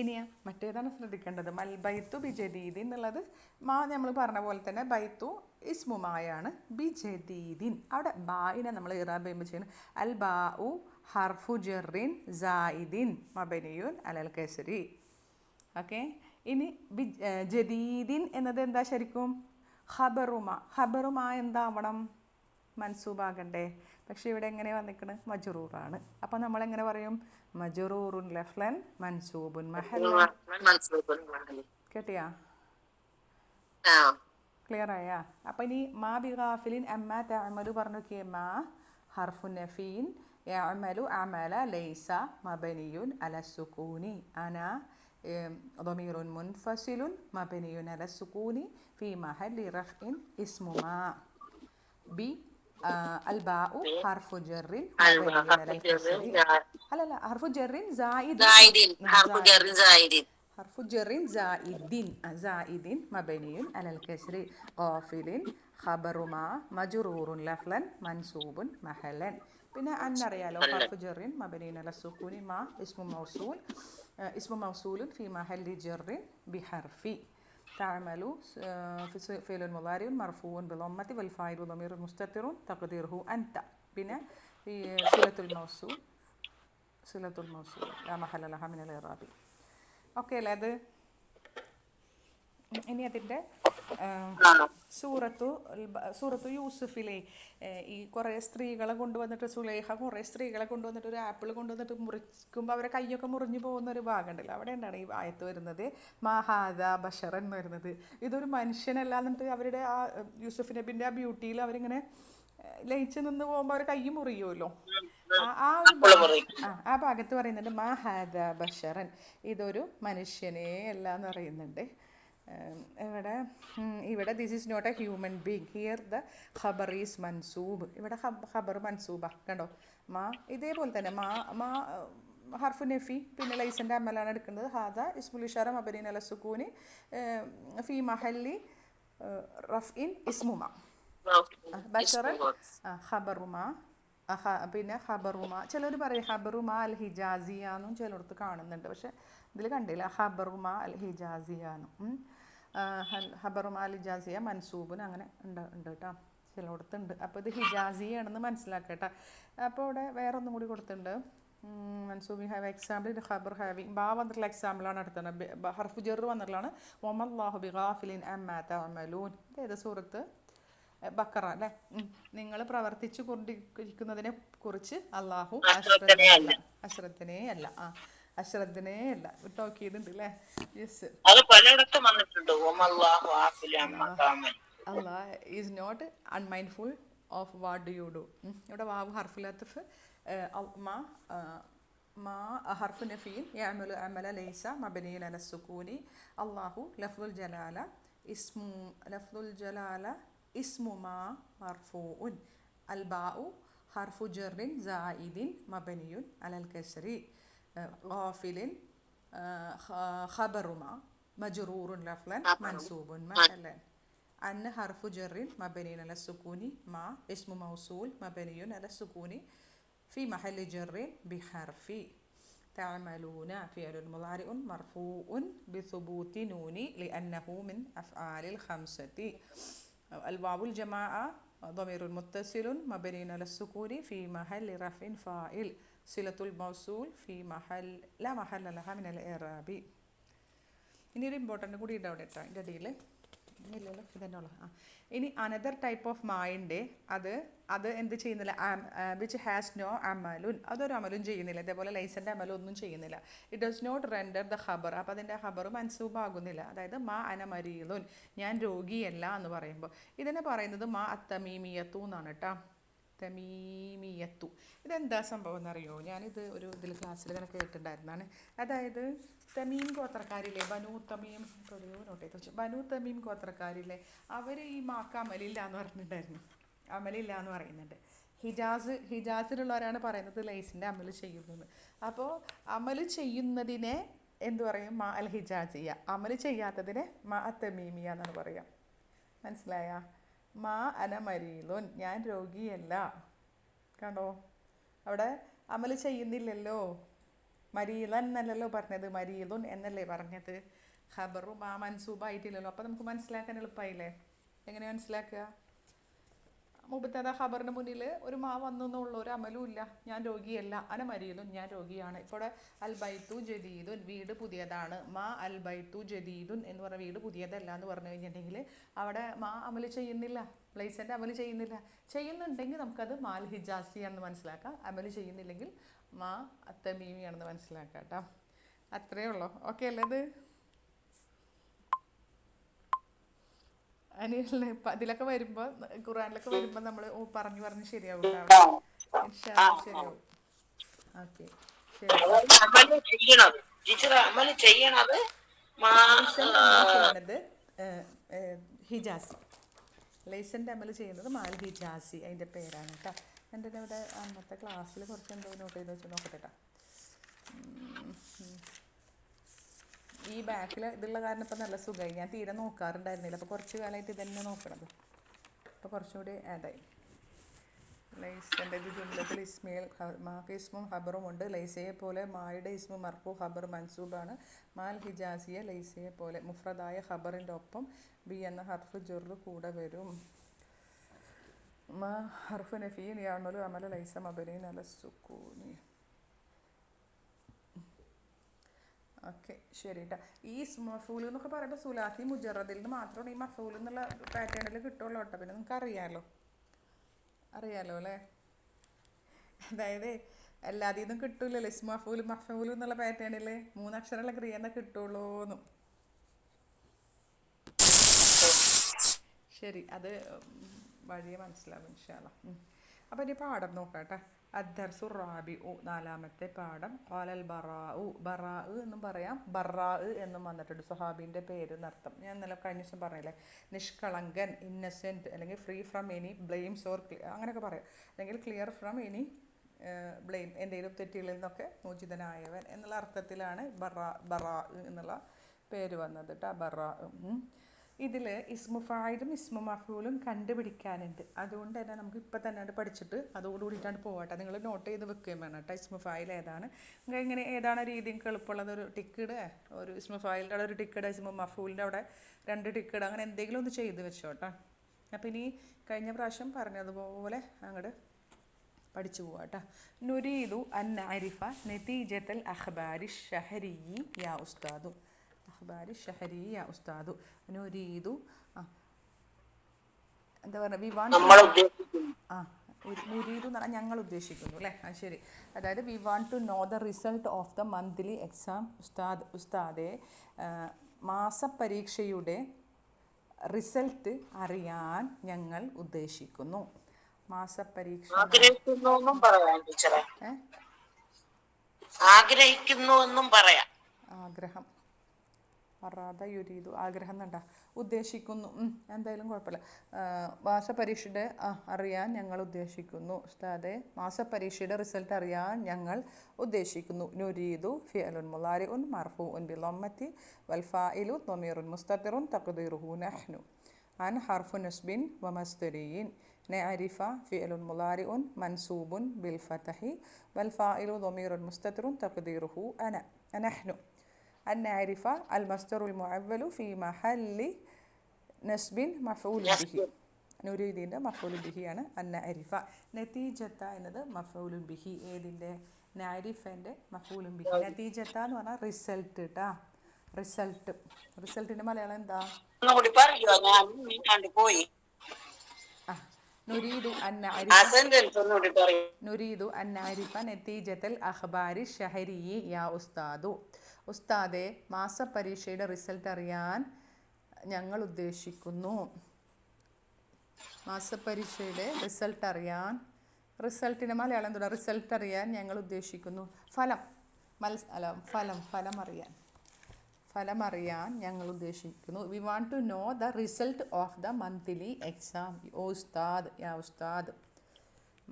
ഇനിയാ മറ്റേതാണ് ശ്രദ്ധിക്കേണ്ടത്. മൽ ബൈത്തു ബി ജദീദിൻ എന്നുള്ളത് മാ നമ്മൾ പറഞ്ഞ പോലെ തന്നെ ബൈത്തു ഇസ്മുമായാണ് ബി ജദീദിൻ. അവിടെ ബായിനെ നമ്മൾ ഇറാബ് ചെയ്യുമ്പോൾ ചെയ്യുന്നത് അൽ ബാ ഉ ഹർഫു ജറിൻ സായിദിൻ മബനിയുൻ അലൽ കസ്രി. ഓക്കെ. ഇനി ബി ജദീദിൻ എന്നത് എന്താ ശരിക്കും? ഖബറുമാ എന്താവണം? മൻസൂബാകണ്ടേ? പക്ഷെ ഇവിടെ എങ്ങനെ വന്നിക്കണ്? മജ്റൂറാണ്. അപ്പം നമ്മളെങ്ങനെ പറയും? മജ്റൂറുൻ ലഫ്ലൻ മൻസൂബുൻ മഹല്ലൻ. കേട്ടിയാ? ക്ലിയർ ആയാ? അപ്പം ഇനി മാ ബി ഗാഫിലിൻ അമ്മ തഅമലു പറഞ്ഞു നോക്കിയേ. മാ ഹർഫു നഫീൻ യഅമലു അമല ലൈസ മബനിയുൻ അല സുകൂനി. അന ضمير منفصل مبني على السكون في محل رفع اسم ما. بي الباء حرف جر مبني على الكسر. لا حرف جر زائد. حرف جر زائد مبني على الكسر. غافل خبر ما مجرور لفظا منصوب محلا. പിന്നെ അന്നറിയാലോ ഹർഫ് ജറിൻ മബനിയുൻ അല സുക്കൂനി. മാ ഇസ്മു മൗസൂലുൻ ഫി മഹല്ലി ജറിൻ ബിഹർഫി. തഅമലു ഫിഅലുൻ മുളാരിഉൻ മർഫൂഉൻ ബിളമ്മത്തി വൽ ഫായിലു ളമീറുൻ മുസ്തത്തിറുൻ തഖ്ദീറുഹു അൻത. പിന്നെ സിലത്തുൽ മൗസൂൽ ലാ മഹല്ല ലഹ മിനൽ ഇറാബി. ഓക്കെ അല്ലേ അത്? ഇനി അതിൻ്റെ സൂറത്തു യൂസുഫിലെ ഈ കുറേ സ്ത്രീകളെ കൊണ്ടുവന്നിട്ട് സുലൈഹ കുറേ സ്ത്രീകളെ കൊണ്ടുവന്നിട്ട് ഒരു ആപ്പിൾ കൊണ്ടുവന്നിട്ട് മുറിക്കുമ്പോൾ അവരെ കൈയൊക്കെ മുറിഞ്ഞു പോകുന്ന ഒരു ഭാഗം ഉണ്ടല്ലോ, അവിടെ ഉണ്ടാണ് ഈ ആയത്ത് വരുന്നത്. മഹാദ ബഷർ എന്ന് വരുന്നത്. ഇതൊരു മനുഷ്യനല്ല എന്നിട്ട് അവരുടെ ആ യൂസുഫ് നബിൻ്റെ ആ ബ്യൂട്ടിയിൽ അവരിങ്ങനെ ലയിച്ച് നിന്ന് പോകുമ്പോൾ അവർ കൈ മുറിയുമല്ലോ. ആ ഭാഗത്ത് പറയുന്നുണ്ട് മഹാദ ബഷറൻ, ഇതൊരു മനുഷ്യനേ അല്ല എന്ന് പറയുന്നുണ്ട്. ഇവിടെ this is not a human being. Here the ഖബർ ഈസ് മൻസൂബ്. ഇവിടെ ഖബർ മൻസൂബ കണ്ടോ. മാ ഇതേപോലെ തന്നെ മാ ഹർഫു നഫി പിന്നെ ലൈസൻ്റെ അമലാണ് എടുക്കുന്നത്. ഹാദ ഇസ്മുൽ ഇഷാറ മബനിൻ അല സുക്കൂനി ഫി മഹല്ലി റഫ്ഇൻ ഇസ്മുമ. ബഷറൻ ഖബറുമാ. പിന്നെ ഖബറുമാ ചിലർ പറയും ഖബറുമാ അൽ ഹിജാസിയാന്നും ചിലടത്ത് കാണുന്നുണ്ട്. പക്ഷെ ഇതിൽ കണ്ടില്ല ഖബറുമാ അൽ ഹിജാസിയാന്നും. ഖബറുമാ അൽ ഹിജാസിയ മൻസൂബിന് അങ്ങനെ ഉണ്ട് കേട്ടോ, ചിലയിടത്തുണ്ട്. അപ്പോൾ ഇത് ഹിജാസിയാണെന്ന് മനസ്സിലാക്കട്ടെ. അപ്പോൾ ഇവിടെ വേറെ ഒന്നും കൂടി കൊടുത്തിട്ടുണ്ട്. മൻസൂബി ഹാവ് എക്സാമ്പിൾ ഖബർ ഹാവിങ് ബാ വന്നിട്ടുള്ള എക്സാമ്പിളാണ് അടുത്തത്. ഹർഫു ജർ വന്നിട്ടുള്ളതാണ്. വമല്ലാഹു ബിഗാഫിലിൻ അമ്മാ തഅമലൂൻ. ഏത് സൂറത്ത്? ബക്കറ അല്ലേ? നിങ്ങൾ പ്രവർത്തിച്ചു കൊണ്ടിരിക്കുന്നതിനെ കുറിച്ച് അള്ളാഹു അശ്രദ്ധനേ അല്ല ടോക്കിയതുണ്ട് അല്ലേ? Yes. Allah is not unmindful of what do you do. ഇവിടെ വാവ് ഹർഫുൽ അത്ഫ് മാ ഹർഫു നഫീൻ യഅമലു അമല ലൈസ മബനിയുൻ അല സുകൂനി. അല്ലാഹു ലഫ്ദുൽ ജലാല ഇസ്മു മാ മർഫൂഉൻ. അൽ ബാഉ ഹർഫു ജറിൻ സായിദിൻ മബനിയുൻ അലൽ കസ്രി. ഗാഫിലിൻ ഖബറുമാ മജ്റൂറുൻ ലഫ്ലൻ മൻസൂബുൻ മഹല്ലൻ. അൻ ഹർഫു ജറിൻ മബനിയുൻ അല സുകൂനി. മാ ഇസ്മു മൗസൂൽ മബനിയുൻ അല സുകൂനി ഫി മഹല്ലി ജറിൻ ബിഹർഫി. തഅമലൂന ഫിഅലുൻ മുളാരിഉൻ മർഫൂഉൻ ബിസുബൂതി നൂനി ലിഅന്നഹു മിൻ അഫ്ആലിൽ ഖംസതി. الواو الجماعة ضمير متصل مبني على السكون في محل رفع فاعل. صلة الموصول في محل لا محل لها من الإعراب. ഇനി ഒരു ഇമ്പോർട്ടൻ്റ് കൂടി ഉണ്ട് അവിടെ കേട്ടോ. ഇതിൻ്റെ ഇടയിൽ ഇല്ലല്ലോ ഇതന്നെ ഉള്ളു. ഇനി അനദർ ടൈപ്പ് ഓഫ് മായിൻ്റെ അത് എന്ത് ചെയ്യുന്നില്ല, വിച്ച് ഹാസ് നോ അമലുൻ, അതൊരു അമലും ചെയ്യുന്നില്ല. ഇതേപോലെ ലൈസൻ്റെ അമലും ഒന്നും ചെയ്യുന്നില്ല. It does not render the ഖബർ, അപ്പോൾ അതിൻ്റെ ഖബർ മൻസൂബാകുന്നില്ല. അതായത് മാ അന മരീലുൻ, ഞാൻ രോഗിയല്ല എന്ന് പറയുമ്പോൾ ഇതിനെ പറയുന്നത് മാ അത്തമീമിയത്തു എന്നാണ് കേട്ടോ. തമീമിയത്തു. ഇതെന്താ സംഭവം എന്നറിയോ? ഞാനിത് ഒരു ഇതിൽ ക്ലാസ്സിൽ ഇങ്ങനെ കേട്ടിട്ടുണ്ടായിരുന്നതാണ്. അതായത് തമീം ഗോത്രക്കാരില്ലേ, ബനു തമീം, നോട്ട് ചെയ്ത് വെച്ചു, ബനു തമീം ഗോത്രക്കാരില്ലേ, അവർ ഈ മാക്ക് അമലില്ല എന്ന് പറഞ്ഞിട്ടുണ്ടായിരുന്നു. അമലില്ല എന്ന് പറയുന്നുണ്ട്. ഹിജാസിലുള്ളവരാണ് പറയുന്നത് ലൈസിൻ്റെ അമൽ ചെയ്യുന്നത്. അപ്പോൾ അമൽ ചെയ്യുന്നതിനെ എന്ത് പറയും? മാ അൽ ഹിജാസിയ. അമൽ ചെയ്യാത്തതിനെ മാ തമീമിയ എന്നാണ് പറയുക. മനസ്സിലായ? മാ അന മരീലുൻ, ഞാൻ രോഗിയല്ല. കണ്ടോ, അവിടെ അമൽ ചെയ്യുന്നില്ലല്ലോ. മരീലൻ എന്നല്ലല്ലോ പറഞ്ഞത്, മരീലുൻ എന്നല്ലേ പറഞ്ഞത്. ഖബറു മാ മൻസൂബായിട്ടില്ലല്ലോ. അപ്പോൾ നമുക്ക് മനസ്സിലാക്കാൻ എളുപ്പമായില്ലേ? എങ്ങനെ മനസ്സിലാക്കുക? മുബത്തദ ഖബറിന് മുന്നിൽ ഒരു മാ വന്നെന്നുള്ള ഒരു അമലും ഇല്ല. ഞാൻ രോഗിയല്ല. അന മരീലുൻ, ഞാൻ രോഗിയാണ്. ഇപ്പോൾ അൽ ബൈത്തു ജദീദുൻ, വീട് പുതിയതാണ്. മാ അൽ ബൈത്തു ജദീദുൻ എന്ന് പറഞ്ഞ വീട് പുതിയതല്ല എന്ന് പറഞ്ഞു കഴിഞ്ഞിട്ടുണ്ടെങ്കിൽ അവിടെ മാ അമൽ ചെയ്യുന്നില്ല, ലൈസൻ്റെ അമൽ ചെയ്യുന്നില്ല. ചെയ്യുന്നുണ്ടെങ്കിൽ നമുക്കത് മാൽ ഹിജാസിയാണെന്ന് മനസ്സിലാക്കാം. അമൽ ചെയ്യുന്നില്ലെങ്കിൽ മാ തമീമിയാണെന്ന് മനസ്സിലാക്കാം കേട്ടോ. അത്രയേ ഉള്ളൂ. ഓക്കെ അല്ലേ? അത് അതിനല്ലേ ഇതിലൊക്കെ വരുമ്പോൾ, ഖുറാനിലൊക്കെ വരുമ്പോൾ നമ്മൾ പറഞ്ഞ് ശരിയാവും. ശരിയാവും. ഓക്കെ, ശരി. ചെയ്യുന്നത് ഹിജാസി, ലൈസൻ്റെ അമൽ ചെയ്യുന്നത് മാൽ ഹിജാസി, അതിൻ്റെ പേരാണ് കേട്ടോ. എൻ്റെ ഇവിടെ അന്നത്തെ ക്ലാസ്സിൽ കുറച്ച് എന്തോ നോട്ട് ചെയ്ത് വെച്ച് നോക്കട്ടെ കേട്ടോ. ഈ ബാക്കിൽ ഇതുള്ള കാരണം ഇപ്പം നല്ല സുഖമായി. ഞാൻ തീരെ നോക്കാറുണ്ടായിരുന്നില്ല. അപ്പോൾ കുറച്ച് കാലമായിട്ട് ഇതന്നെ നോക്കണത്. അപ്പോൾ കുറച്ചുകൂടി ആദായി. ലൈസൻ്റെ ജുംലത്തിൽ ഇസ്മയിൽ മാക്ക് ഇസ്മും ഖബറും ഉണ്ട്. ലൈസയെ പോലെ മായുടെ ഇസ്മു മർഫു, ഖബർ മൻസൂബാണ്. മാൽ ഹിജാസിയ ലൈസയെ പോലെ മുഫ്രദായ ഖബറിൻ്റെ ഒപ്പം ബി എന്ന ഹർഫ് ജുറ് കൂടെ വരും. മാ ഹർഫ് നഫീൻ യഅമലു അമല ലൈസ മബനീൻ അല സുക്കൂനി. ഓക്കെ, ശരി കേട്ടോ. ഈ മഫൂൽ എന്നൊക്കെ പറയുമ്പോൾ സുലാസി മുജറദിൽ നിന്ന് മാത്രമാണ് ഈ മഫൂൽ എന്നുള്ള പാറ്റേണിൽ കിട്ടുള്ളൂ കേട്ടോ. പിന്നെ നിങ്ങൾക്ക് അറിയാലോ അല്ലേ? അതായത് എല്ലാത്തിൽ നിന്നും കിട്ടൂലല്ലോ. ഇസ്മഫൂൽ മഫൂൽ എന്നുള്ള പാറ്റേണിൽ 3 അക്ഷരമുള്ള ക്രിയ കിട്ടുള്ളൂ എന്നും. ശരി, അത് വഴിയെ മനസ്സിലാവും ഇൻഷാ അല്ലാഹ്. അപ്പോൾ ഇനി പാഠം നോക്കാം കേട്ടോ. അദ്ദർസു റാബിഉ, 4ാമത്തെ പാഠം. ഖാലൽ ബറാഉ, ബറാ എന്നും പറയാം, ബറാ എന്നും വന്നിട്ടുണ്ട്. സ്വഹാബീൻ്റെ പേര് എന്നർത്ഥം. ഞാൻ ഇന്നലെ കഴിഞ്ഞ ദിവസം പറഞ്ഞില്ലേ, നിഷ്കളങ്കൻ, ഇന്നസെൻറ്റ്, അല്ലെങ്കിൽ free from any blames or അങ്ങനെയൊക്കെ പറയാം. അല്ലെങ്കിൽ ക്ലിയർ ഫ്രം എനി ബ്ലെയിം, എന്തെങ്കിലും തെറ്റുകളിൽ നിന്നൊക്കെ മോചിതനായവൻ എന്നുള്ള അർത്ഥത്തിലാണ് ബറാ എന്നുള്ള പേര് വന്നത് കേട്ടോ. ബറാ. ഇതിൽ ഇസ്മു ഫായിലും ഇസ്മു മഫൂലും കണ്ടുപിടിക്കാനുണ്ട്. അതുകൊണ്ട് തന്നെ നമുക്ക് ഇപ്പം തന്നെ പഠിച്ചിട്ട് അതോടുകൂടിയിട്ടാണ് പോകട്ടെ. നിങ്ങൾ നോട്ട് ചെയ്ത് വെക്കുകയും വേണം കേട്ടോ. ഇസ്മു ഫായിൽ ഏതാണ്, ഇങ്ങനെ ഏതാണ് രീതി നിങ്ങൾക്ക് എളുപ്പമുള്ളത്. ഒരു ടിക്കിട്, ഒരു ഇസ്മു ഫായിലിൻ്റെ അവിടെ ഒരു ടിക്കിട്, ഇസ്മു മഫൂലിൻ്റെ അവിടെ 2 ടിക്കിട്, അങ്ങനെ എന്തെങ്കിലും ഒന്ന് ചെയ്ത് വെച്ചോട്ടോ. അപ്പം ഇനി കഴിഞ്ഞ പ്രാവശ്യം പറഞ്ഞതുപോലെ അങ്ങോട്ട് പഠിച്ചു പോവാം കേട്ടോ. നുരീദു അൻ നഅരിഫ നതീജത്തൽ അഖ്ബാരി ഷഹരി യാ ഉസ്താദു. അഖ്ബാരി ഷഹരി യാ ഉസ്താദു. നുരീദു എന്താ പറയുക, വി വാണ്ട് നുരീദു എന്ന് പറഞ്ഞാൽ ഞങ്ങൾ ഉദ്ദേശിക്കുന്നു അല്ലേ? ശരി. അതായത് we want to know the result of the monthly exam. ഉസ്താദെ, മാസപരീക്ഷയുടെ റിസൾട്ട് അറിയാൻ ഞങ്ങൾ ഉദ്ദേശിക്കുന്നു. മാസപരീക്ഷ ആഗ്രഹം, അറാദ യുരീദു, ആഗ്രഹം എന്നുണ്ടാ, ഉദ്ദേശിക്കുന്നു. എന്തായാലും കുഴപ്പമില്ല. മാസപരീക്ഷയുടെ അറിയാൻ ഞങ്ങൾ ഉദ്ദേശിക്കുന്നു. ഉസ്താദെ, മാസപരീക്ഷയുടെ റിസൾട്ട് അറിയാൻ ഞങ്ങൾ ഉദ്ദേശിക്കുന്നു. നുരീദു ഫിഅലുൻ മുളാരിഉൻ മർഫൂഉൻ ബിളമ്മത്തി വൽ ഫാഇലു ളമീറുൻ മുസ്തതിറുൻ തഖ്ദീറുഹു നഹ്നു. അൻ ഹർഫു നസ്ബിൻ വമസ്ദരിയിൻ. നഅരിഫ ഫിഅലുൻ മുളാരിഉൻ മൻസൂബുൻ ബിൽ ഫതഹി വൽ ഫാഇലു ളമീറുൻ മുസ്തതിറുൻ തഖ്ദീറുഹു അന നഹ്നു. അൻ നഅരിഫ അൽ മസ്ദറുൽ മുഅവ്വലു ഫി മഹല്ലി നസ്ബിൻ മഫ്ഊൽ ബിഹി. നുരീദിൻ്റെ മഫ്ഊൽ ബിഹിയാണ് അൻ നഅരിഫ. നതീജത്ത എന്നത് മഫ്ഊൽ ബിഹി. ഏതിൻ്റെ? നഅരിഫൻ്റെ മഫ്ഊൽ ബിഹി. നതീജത്ത എന്ന് പറഞ്ഞാൽ റിസൾട്ട് കേട്ടോ. റിസൾട്ടിൻ്റെ മലയാളം എന്താ? ഒന്നുകൂടി പറയോ, ഞാൻ കണ്ടുപോയി. നുരീദു അൻ ആ നഅരിഫ സെന്റൻസ് ഒന്നുകൂടി പറയൂ. നുരീദു അൻ നഅരിഫ നതീജത്തൽ അഖ്ബാരി ഷഹരിയി യാ ഉസ്താദു. ഉസ്താദെ, മാസപരീക്ഷയുടെ റിസൾട്ട് അറിയാൻ ഞങ്ങൾ ഉദ്ദേശിക്കുന്നു. മാസപരീക്ഷയുടെ റിസൾട്ട് അറിയാൻ, റിസൾട്ടിൻ്റെ മലയാളം എന്താ? റിസൾട്ട് അറിയാൻ ഞങ്ങൾ ഉദ്ദേശിക്കുന്നു. ഫലം അറിയാൻ ഞങ്ങൾ ഉദ്ദേശിക്കുന്നു. We want to know the result of the monthly exam. ഓ ഉസ്താദ്, യാ ഉസ്താദ്.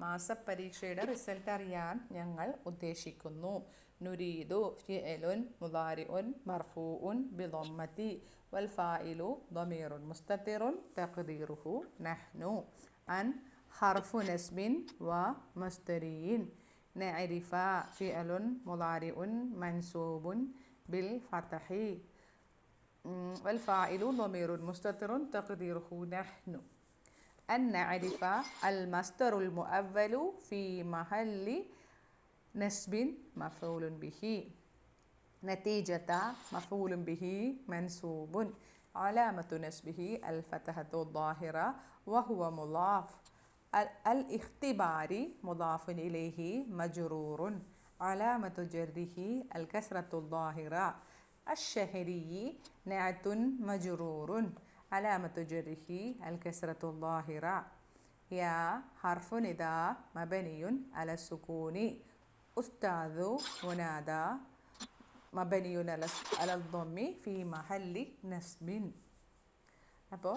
മാസപരീക്ഷയുടെ റിസൾട്ട് അറിയാൻ ഞങ്ങൾ ഉദ്ദേശിക്കുന്നു. നുരീദു ഫിഅലുൻ മുദാരിഉൻ മർഫൂഉൻ ബിദമ്മത്തി വൽ ഫായിലു ളമീറുൻ മുസ്തതിറുൻ തഖ്ദീറുഹു നഹ്നു. അൻ ഹർഫു നസ്ബിൻ വ മസ്ദരിയിൻ. നഅരിഫ ഫിഅലുൻ മുദാരിഉൻ മൻസൂബുൻ ബിൽ ഫതഹി വൽ ഫായിലു ളമീറുൻ മുസ്തതിറുൻ തഖ്ദീറുഹു നഹ്നു. أن نعرف المصدر المؤول في محل نصب مفعول به. نتيجة مفعول به منصوب علامة نصبه الفتحة الظاهرة وهو مضاف. الاختبار مضاف إليه مجرور علامة جره الكسرة الظاهرة. الشهري نعت مجرور علامة جره الكسرة الظاهرة. يا حرف نداء مبني على السكون. أستاذ منادى مبني على الضم في محل نصب. അപ്പോൾ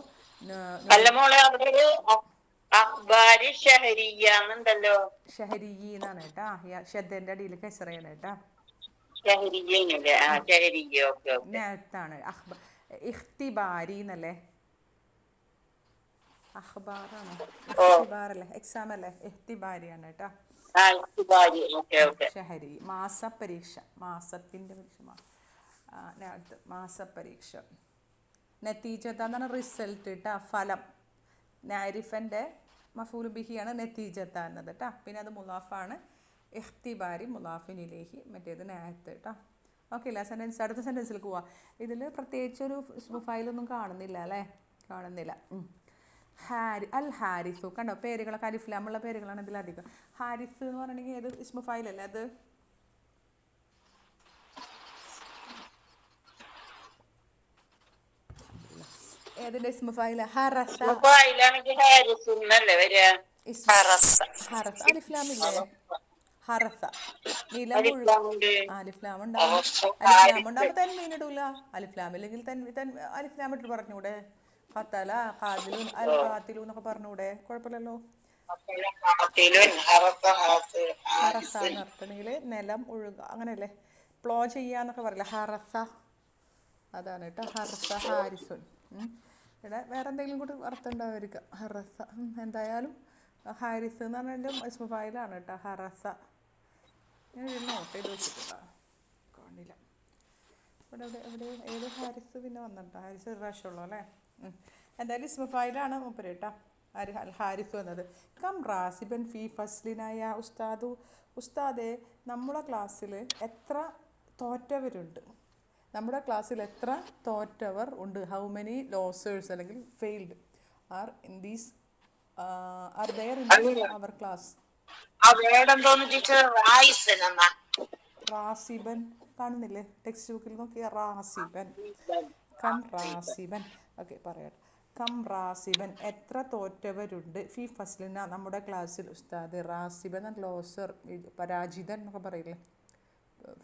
ഷഹരിയി എന്നാണ് കേട്ടാ. ഷദ്ദന്റെ അടിയിൽ കസറയാണ് കേട്ടാ. നേരത്താണ് ഇഖ്തിബാരി എന്നല്ലേ? അഖ്ബാറാണോ? ഇഖ്തിബാറല്ലേ? എക്സാം അല്ലേ? ഇഖ്തിബാരിയാണ് കേട്ടോ. ഷഹരി മാസപരീക്ഷ, മാസത്തിൻ്റെ പരീക്ഷ, മാസപരീക്ഷ. നതീജത്ത എന്നാണ് റിസൾട്ട് കേട്ടാ, ഫലം. നാരിഫൻ്റെ മഫൂൽ ബിഹിയാണ് നതീജത്ത എന്നത് കേട്ടോ. പിന്നെ അത് മുലാഫാണ്. ഇഖ്തിബാരി മുലാഫിൻ ഇലൈഹി, മറ്റേത് നായത്ത് കേട്ടോ. ഓക്കെ അല്ലേ? സെൻറ്റൻസ് അടുത്ത സെൻറ്റൻസിലേക്ക് പോവാം. ഇതിൽ പ്രത്യേകിച്ചൊരു ഫയലൊന്നും കാണുന്നില്ല അല്ലേ? കാണുന്നില്ല. അൽ ഹാരിസു കണ്ടോ? പേരുകളൊക്കെ അലിഫ്ലാമുള്ള പേരുകളാണ് ഇതിലധികം. ഹാരിസ് എന്ന് പറഞ്ഞിട്ടുണ്ടെങ്കിൽ ഏത് ഇസ്മു ഫൈലല്ലേ അത്? ഏതിന്റെ ഇസ്മു ഫൈല? ഹറസ. അലിഫ്ലാമില്ലേ? ഹറസ. അലിഫ്ലാം ഉണ്ടാവും. അലിഫ്ലാം ഉണ്ടാവുമ്പോൾ തൻവീൻ ഇടൂല. അലിഫ്ലാം ഇല്ലെങ്കിൽ അലിഫ്ലാം ഇട്ട് പറഞ്ഞൂടെ? ഖത്തല ഖാതിലുൻ അൽ ഖാതിലു എന്നൊക്കെ പറഞ്ഞൂടെ? കുഴപ്പമില്ലല്ലോ. ഹറസ എന്ന് പറഞ്ഞിട്ടുണ്ടെങ്കിൽ നിലം ഒഴുക, അങ്ങനെയല്ലേ? പ്ലോ ചെയ്യാന്നൊക്കെ പറയില്ല, ഹറസ. അതാണ് കേട്ടോ ഹറസ. ഹാരിസുൻ. ഇവിടെ വേറെ എന്തെങ്കിലും കൂടി അർത്ഥം ഉണ്ടാവുമായിരിക്കാം. ഹറസ. എന്തായാലും ഹാരിസ് എന്ന് പറഞ്ഞതിൻ്റെ ഇസ്മു ഫായിലാണ് കേട്ടോ ഹറസ. ഞാൻ നോട്ട് ചെയ്ത് വെച്ചിട്ടുണ്ടോ? കാണില്ല. ഇവിടെ ഏത് ഹാരിസ് പിന്നെ വന്നിട്ടോ? ഹാരിസ് ഒരു പ്രാവശ്യമുള്ളൂ അല്ലേ? എന്തായാലും ഇസ്മു ഫായിലാണ് മൂപ്പര് കേട്ടോ. അൽ ഹാരിസ് എന്നത്. കം റാസിബൻ ഫി ഫസ്ലിനായ ഉസ്താദു. ഉസ്താദെ, നമ്മുടെ ക്ലാസ്സിൽ എത്ര തോറ്റവരുണ്ട്? നമ്മുടെ ക്ലാസ്സിൽ എത്ര തോറ്റവർ ഉണ്ട്? ഹൗ മെനി ലോസേഴ്സ് അല്ലെങ്കിൽ failed are in these are there in our class? റാസിബൻ കാണുന്നില്ലേ? ടെക്സ്റ്റ് ബുക്കിൽ നോക്കിയാൽ റാസിബൻ. കം റാസിബൻ. ഓക്കെ, പറയട്ടെ. കം റാസിബൻ, എത്ര തോറ്റവരുണ്ട്? ഫി ഫസ്ലിന, നമ്മുടെ ക്ലാസ്സിൽ. ഉസ്താദ്, റാസിബൻ ലോസർ, പരാജിതൻ എന്നൊക്കെ പറയില്ലേ?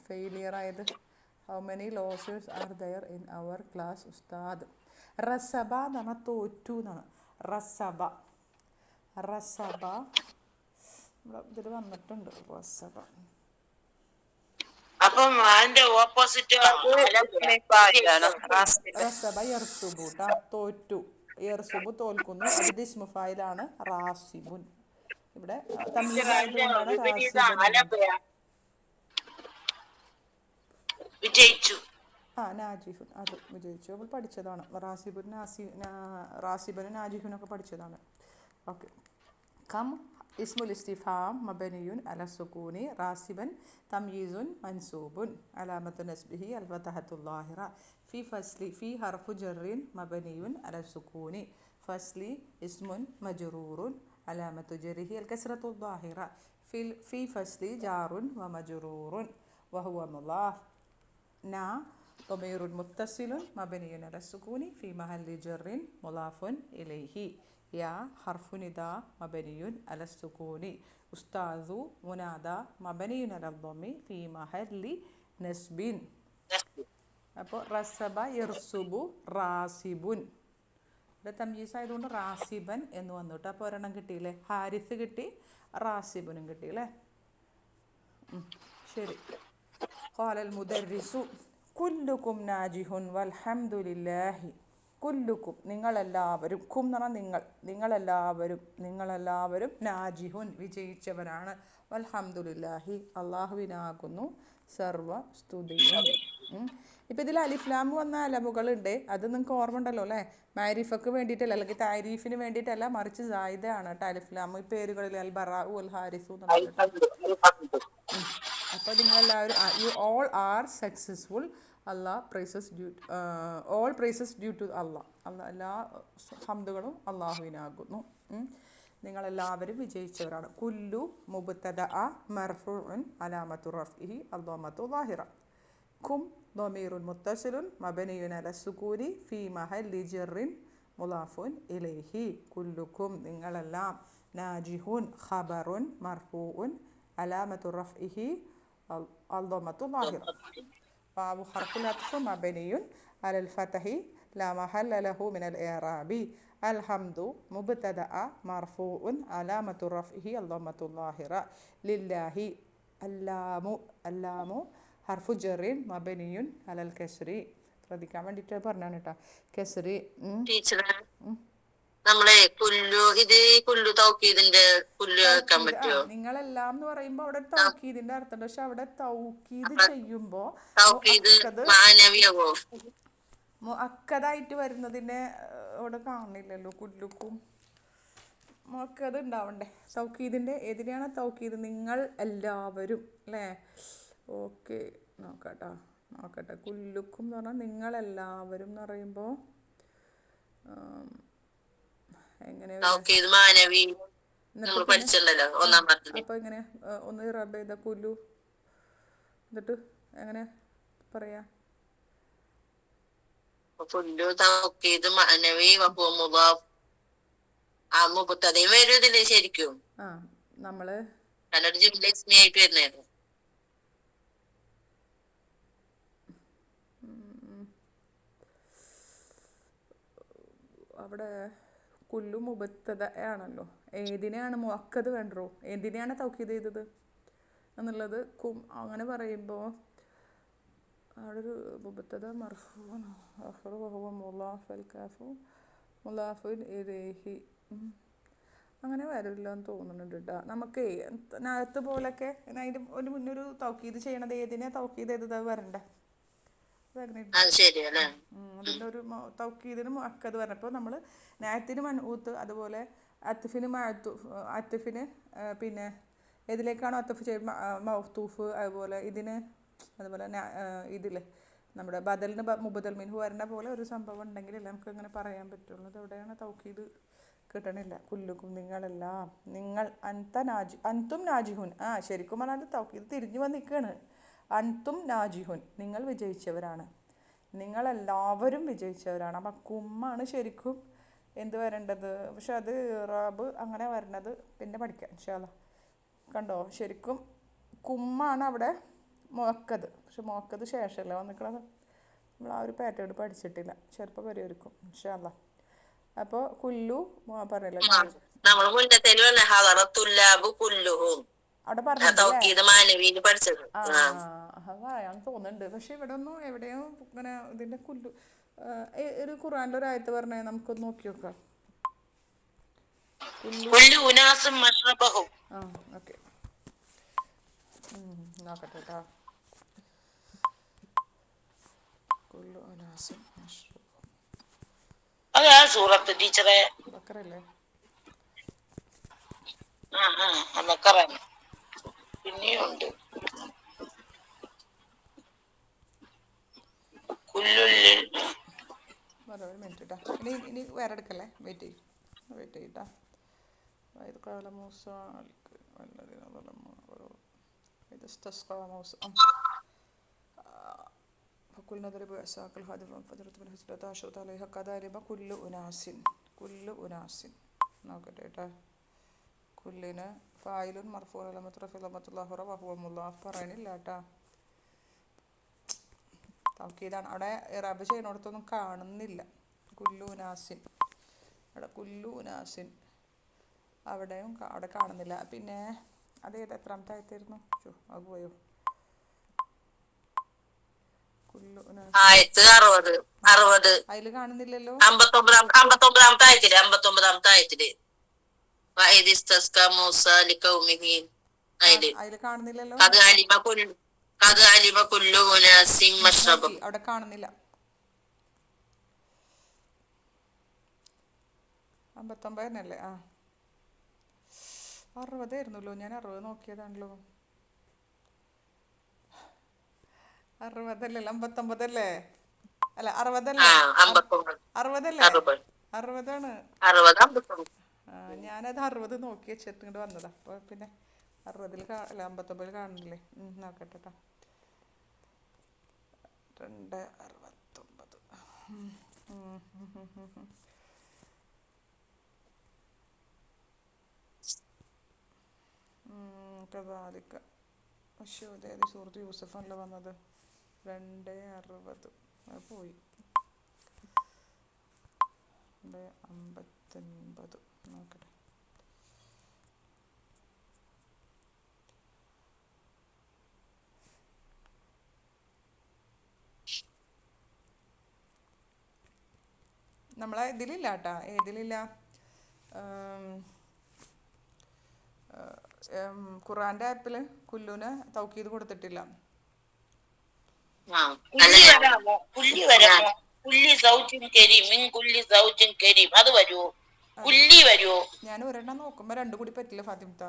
ഫെയിലിയർ ആയത്. How many losers are there in our class ഉസ്താദ്? റസബ എന്ന് പറഞ്ഞാൽ തോറ്റു എന്നാണ്. റസബ. റസബ ഇതിൽ വന്നിട്ടുണ്ട്. റസബ. റസബ യർസുബു ട്ടാ, തോറ്റു. യർസുബു തോൽക്കുന്നു. അത് ഇസ്മു ഫായിലാണ് റാസിബുൻ. ഇവിടെ തമ്മിലായതുകൊണ്ടാണ് റാസിബൻ. വിജയിച്ചു. നാജിഫുൻ, അത് വിജയിച്ചു. നമ്മൾ പഠിച്ചതാണ്. റാസിബനും നാജിഫിനൊക്കെ പഠിച്ചതാണ്. ഓക്കെ. കം اسم الاستفهام مبني على السكون راسبا تمييز منسوب علامة نسبه الفتحة الظاهرة في فصل في حرف جر مبني على السكون فصل اسم مجرور علامة جره الكسرة الظاهرة في فصل جار ومجرور وهو مضاف نا ضمير متصل مبني على السكون في محل جر مضاف إليه يا حرف نداء مبني على السكون أستاذ منادى مبني على الضم في محل نسب അപ്പോൾ റസബ യർസുബു റാസിബുൻ ഇവിടെ തംയീസ് ആയതുകൊണ്ട് റാസിബൻ എന്ന് വന്നു കേട്ടോ. അപ്പോൾ ഒരെണ്ണം കിട്ടിയില്ലേ, ഹാരിസ് കിട്ടി, റാസിബുനും കിട്ടിയില്ലേ. ശരി. ഖാലൽ മുദർരിസു കുല്ലുക്കും നാജിഹുൻ വൽഹംദുലില്ലാഹി. കുല്ലുക്കും നിങ്ങളെല്ലാവരും, കും എന്ന് പറഞ്ഞാൽ നിങ്ങളെല്ലാവരും നാജിഹുൻ വിജയിച്ചവരാണ്, വൽഹംദുലില്ലാഹി അള്ളാഹുവിനാകുന്നു സർവ സ്തുതിയും. ഇപ്പം ഇതിൽ അലിഫ്ലാം വന്ന അലമുകളുണ്ട്, അത് നിങ്ങൾക്ക് ഓർമ്മ ഉണ്ടല്ലോ അല്ലേ. മാരിഫക്ക് വേണ്ടിയിട്ടല്ല, അല്ലെങ്കിൽ താരീഫിന് വേണ്ടിയിട്ടല്ല, മറിച്ച് സായിദയാണ് കേട്ടോ അലിഫ്ലാം ഈ പേരുകളിൽ അൽ ബറാഉ അൽ ഹാരിസു എന്നുള്ളത്. അപ്പോൾ നിങ്ങളെല്ലാവരും you all are successful all praises due to Allah എല്ലാ ഹംദുകളും അള്ളാഹുവിനാകുന്നു. നിങ്ങളെല്ലാവരും വിജയിച്ചവരാണ്. കുല്ലു മുബ്തദഅ മർഫൂഉൻ അലാമത്തു റഫ്ഇഹി അദ്ദമ്മത്തു ളാഹിറ. കും ضمير متصل مبني على السكون في محل جر مضاف إليه. كلكم നിങ്ങളെല്ലാം നാജിഹുൻ ഖബറുൻ മർഫൂഉൻ അലാമത്തു റഫ്ഇഹി الضمة ظاهرة. واو حرف العطف مبني على الفتح لا محل له من الإعراب. الحمد مبتدأ مرفوع علامة رفعه الضمة الظاهرة. لله اللام ഹർഫു ജറിൻ മബനിയുൻ അലൽ കസ്രി. ശ്രദ്ധിക്കാൻ വേണ്ടിയിട്ട് പറഞ്ഞാണ് കേട്ടോ, കസ്രി. നിങ്ങളെല്ലാം എന്ന് പറയുമ്പോ അവിടെ തൗക്കീദിന്റെ അർത്ഥം, പക്ഷെ അവിടെ തൗക്കീദ് ചെയ്യുമ്പോ മുഅക്കദായിട്ട് വരുന്നതിനെ അവിടെ കാണില്ലല്ലോ. കുല്ലുക്കും മുഅക്കദ് ഉണ്ടാവണ്ടേ. തൗക്കീദിന്റെ എതിരെയാണ് തൗക്കീദ്, നിങ്ങൾ എല്ലാവരും അല്ലേ. ഓക്കെ, നോക്കട്ടെ. കുല്ലുക്കും എന്ന് പറഞ്ഞാൽ നിങ്ങളെല്ലാവരും എന്ന് പറയുമ്പോൾ എങ്ങനെ അപ്പോൾ എങ്ങനെ ഒന്ന് റബ്ബ് ചെയ്ത കുല്ലു എന്നിട്ട് എങ്ങനെ പറയാ? നമ്മള് അവിടെ കുല്ലു മുബത്തദ ആണല്ലോ. ഏതിനെയാണ് മുഅക്കദ് വേണ്ടോ, എന്തിനെയാണ് തൗക്കീദ് ചെയ്തത് എന്നുള്ളത് അങ്ങനെ പറയുമ്പോൾ അവിടെ ഒരു മുബത്തദ മർഫൂഉൻ ആഖിറു വഹുവ മുളാഫൽ കാഫു മുളാഫുൻ ഇലൈഹി അങ്ങനെ വരില്ല എന്ന് തോന്നുന്നുണ്ട് കേട്ടോ. നമുക്ക് നേരത്തെ പോലൊക്കെ അതിൻ്റെ ഒരു മുന്നൊരു തൗക്കീദ് ചെയ്യണത് ഏതിനെ തൗക്കീദ് ചെയ്തത് വരണ്ടേ. അതിൻ്റെ ഒരു തൗക്കീദിന് മുഅക്കദ് പറഞ്ഞപ്പോൾ നമ്മൾ നായത്തിന് മൻഊത്ത്, അതുപോലെ അത്ഫിന് പിന്നെ ഏതിലേക്കാണോ അത്ഫ് ചെയ്യുമ്പോൾ മൗത്തൂഫ്, അതുപോലെ അതുപോലെ ഇതില് നമ്മുടെ ബദലിന് മുബദൽ മിൻഹു വരേണ്ട പോലെ ഒരു സംഭവം ഉണ്ടെങ്കിലല്ലേ നമുക്ക് അങ്ങനെ പറയാൻ പറ്റുള്ളൂ. അതെവിടെയാണ് തൗക്കീദ് കിട്ടണില്ല. കുല്ലുക്കും നിങ്ങളെല്ലാം, നിങ്ങൾ അൻതും നാജിഹുൻ. ശരിക്കും പറഞ്ഞാൽ തൗക്കീദ് തിരിഞ്ഞു വന്നിരിക്കുകയാണ്. അൻതും നാജിഹുൻ നിങ്ങൾ വിജയിച്ചവരാണ്, നിങ്ങളെല്ലാവരും വിജയിച്ചവരാണ്. അപ്പം കുമ്മാണ് ശരിക്കും എന്ത് വരേണ്ടത്, പക്ഷെ അത് റാബ് അങ്ങനെ വരണത് പിന്നെ പഠിക്കാം ഇൻഷാ അല്ലാഹ്. കണ്ടോ, ശരിക്കും കുമ്മാണ് അവിടെ മുഅക്കദ്, പക്ഷെ മുഅക്കദ് ശേഷമല്ല വന്നിട്ടുള്ളത്. നമ്മൾ ആ ഒരു പാറ്റേൺ പഠിച്ചിട്ടില്ല, ചിലപ്പോൾ വരുമായിരിക്കും ഇൻഷാ അല്ലാഹ്. അപ്പോൾ കുല്ലു പറഞ്ഞല്ലോ അവിടെ പറയാൻ തോന്നുന്നുണ്ട്. പക്ഷെ ഇവിടെ ഒന്നും എവിടെയോ ഇങ്ങനെ ഇതിന്റെ കുല്ലു ഒരു ഖുർആനിലെ ഒരു ആയത്ത് പറഞ്ഞേ, നമുക്കൊന്ന് നോക്കി നോക്കാം. ഓക്കെ, നോക്കട്ടെ കേട്ടോ. കുല്ലു ഉനാസും ബക്കറല്ലേ. നമുക്കറിയാം. പിന്നെയുണ്ട് കുല്ലുള്ളിൽ. ഒരു മിനിറ്റ് കേട്ടോ. ഇനി വേറെ എടുക്കല്ലേ, വെയിറ്റ് ചെയ്യട്ടാ. ഇത് കാല മൂസ ഇത് മൂസ فكلنا ضرب عصاك الهادف فانفجرت من اثنتا عشرة عليها كذلك كل أناس നോക്കട്ടെ കേട്ടോ. കുല്ലിന് ഫായിലുൻ മർഫൂൻ അലമത്ത് റഫീ ലമത്തുല്ലാഹു വഹുവ മുല്ലാഫ് പറയണില്ല കേട്ടോ. തൗക്കീദാണ്. അവിടെ ഇറാബ് ചെയ്യുന്നിടത്തൊന്നും കാണുന്നില്ല. കുല്ലു ഉനാസിൻ, അവിടെ കുല്ലു ഉനാസിൻ അവിടെ കാണുന്നില്ല. പിന്നെ അത് എത്രാമത്തെ ആയത്തായിരുന്നു? അത് പോയോ? ആയത്ത് 60 അതില് കാണുന്നില്ലല്ലോ. 59 ആയത്തില് അതില് കാണുന്നില്ലല്ലോ. അവിടെ കാണുന്നില്ല. 59 തന്നെയല്ലേ? 60 ആയിരുന്നല്ലോ. ഞാൻ 60 നോക്കിയതാണല്ലോ. 60 അല്ലല്ലോ, 59 അല്ലേ? അല്ല 60 അല്ലേ? 60 ഞാനത് 60 നോക്കി വെച്ചിട്ട് ഇങ്ങോട്ട് വന്നതാ. അപ്പോൾ പിന്നെ 60 അല്ല 59 കാണുന്നില്ലേ? നോക്കട്ടെ കേട്ടോ. 2:69. കദാലിക സൂറത്ത് യൂസഫാണല്ലോ വന്നത്. 2:60 അത് പോയി. 2:59 നോക്കട്ടെ. നമ്മളെ ഇതിലില്ല കേട്ടാ. ഏതിലില്ല? ഖുറാന്റെ ആപ്പില് കുല്ലുന് തൗക്കീദ് കൊടുത്തിട്ടില്ല. ഞാൻ ഒരെണ്ണം നോക്കുമ്പോ രണ്ടും കൂടി പറ്റില്ല ഫാത്തിമത്ത.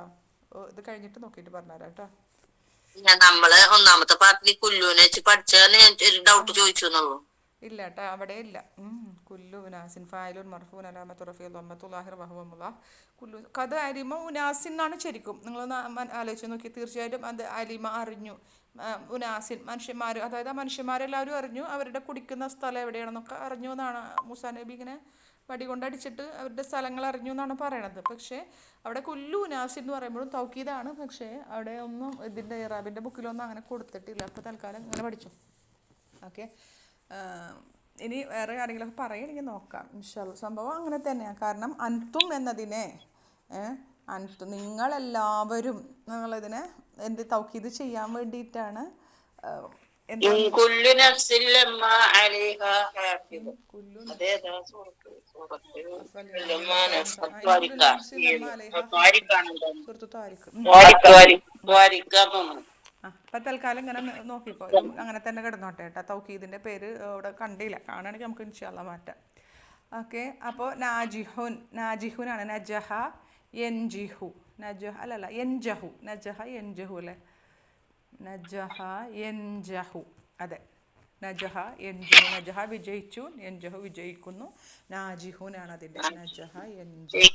ഇത് കഴിഞ്ഞിട്ട് നോക്കിയിട്ട് പറഞ്ഞുതരാം കേട്ടോ. നമ്മള് ഒന്നാമത്തെ പാർട്ടിൽ കുല്ലുവിനെ വെച്ച് പഠിച്ചാൽ ഒരു ഡൗട്ട് ചോദിച്ചു എന്നുള്ളൂ. ഇല്ല കേട്ടോ, അവിടെ ഇല്ല. കുല്ലു ഉനാസിൻ ഫായിലുൻ മർഫൂൻ അലാമത്തു റഫീ ദമ്മത്തുല്ലാഹി വഹുവ കുല്ലു കത് അലിമ ഉനാസിൻ എന്നാണ് ശരിക്കും. നിങ്ങൾ ആലോചിച്ച് നോക്കി. തീർച്ചയായിട്ടും അത് അലിമ അറിഞ്ഞു. ഉനാസിൻ മനുഷ്യന്മാർ, അതായത് ആ മനുഷ്യന്മാരെല്ലാവരും അറിഞ്ഞു. അവരുടെ കുടിക്കുന്ന സ്ഥലം എവിടെയാണെന്നൊക്കെ അറിഞ്ഞു എന്നാണ് മൂസാ നബി ഇങ്ങനെ വടി കൊണ്ടടിച്ചിട്ട് അവരുടെ സ്ഥലങ്ങൾ അറിഞ്ഞു എന്നാണ് പറയണത്. പക്ഷേ അവിടെ കുല്ലു ഉനാസിൻ എന്ന് പറയുമ്പോഴും തൗക്കീദാണ്. പക്ഷേ അവിടെ ഒന്നും ഇതിൻ്റെ ഇറാബിൻ്റെ ബുക്കിലൊന്നും അങ്ങനെ കൊടുത്തിട്ടില്ല. അപ്പോൾ തൽക്കാലം ഇങ്ങനെ പഠിച്ചു. ഓക്കെ. ഇനി വേറെ കാര്യങ്ങളൊക്കെ പറയുകയാണെങ്കിൽ നോക്കാം ഇൻഷാല്ലാ. സംഭവം അങ്ങനെ തന്നെയാണ്. കാരണം അൻതും എന്നതിനെ നിങ്ങളെല്ലാവരും നിങ്ങളിതിനെ തൗക്കീദ് ചെയ്യാൻ വേണ്ടിയിട്ടാണ്. അപ്പം തൽക്കാലം ഇങ്ങനെ നോക്കിക്കോ. ഇത് അങ്ങനെ തന്നെ കിടന്നോട്ടെ കേട്ടോ. തൗക്കീദിൻ്റെ പേര് അവിടെ കണ്ടില്ല. കാണുകയാണെങ്കിൽ നമുക്ക് ഇൻഷാല്ലാ മാറ്റാം. ഓക്കെ. അപ്പോൾ നാജിഹുനാണ്. നജഹ യൻജിഹു. അല്ലല്ല യൻജഹു. നജഹ യൻജഹു അല്ലേ? നജഹ യൻജഹു. അതെ, നജഹ യൻജഹു. നജഹ വിജയിച്ചു, യൻജഹു വിജയിക്കുന്നു. നാജിഹുനാണ് അതിൻ്റെ. നജഹ യൻജഹു.